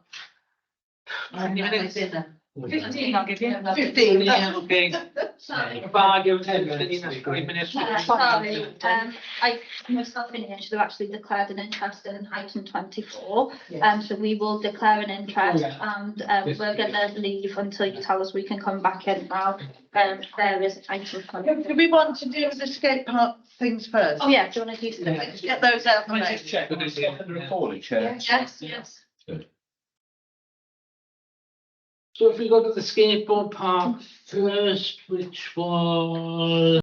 Twenty minutes. 15, I'll give you. 15, Yeah, okay. Sorry. Bargain, 5 minutes. Sorry, I myself finished, they've actually declared an interest in item 24. So we will declare an interest and we're gonna leave until you tell us we can come back in now. There is item 24. Do we want to do the skate park things first? Oh, yeah, do you want to do? Let's get those out of the Can I way. just check that it's on the recording, Chair? Yes, yes. So if we go to the skateboard park first, which was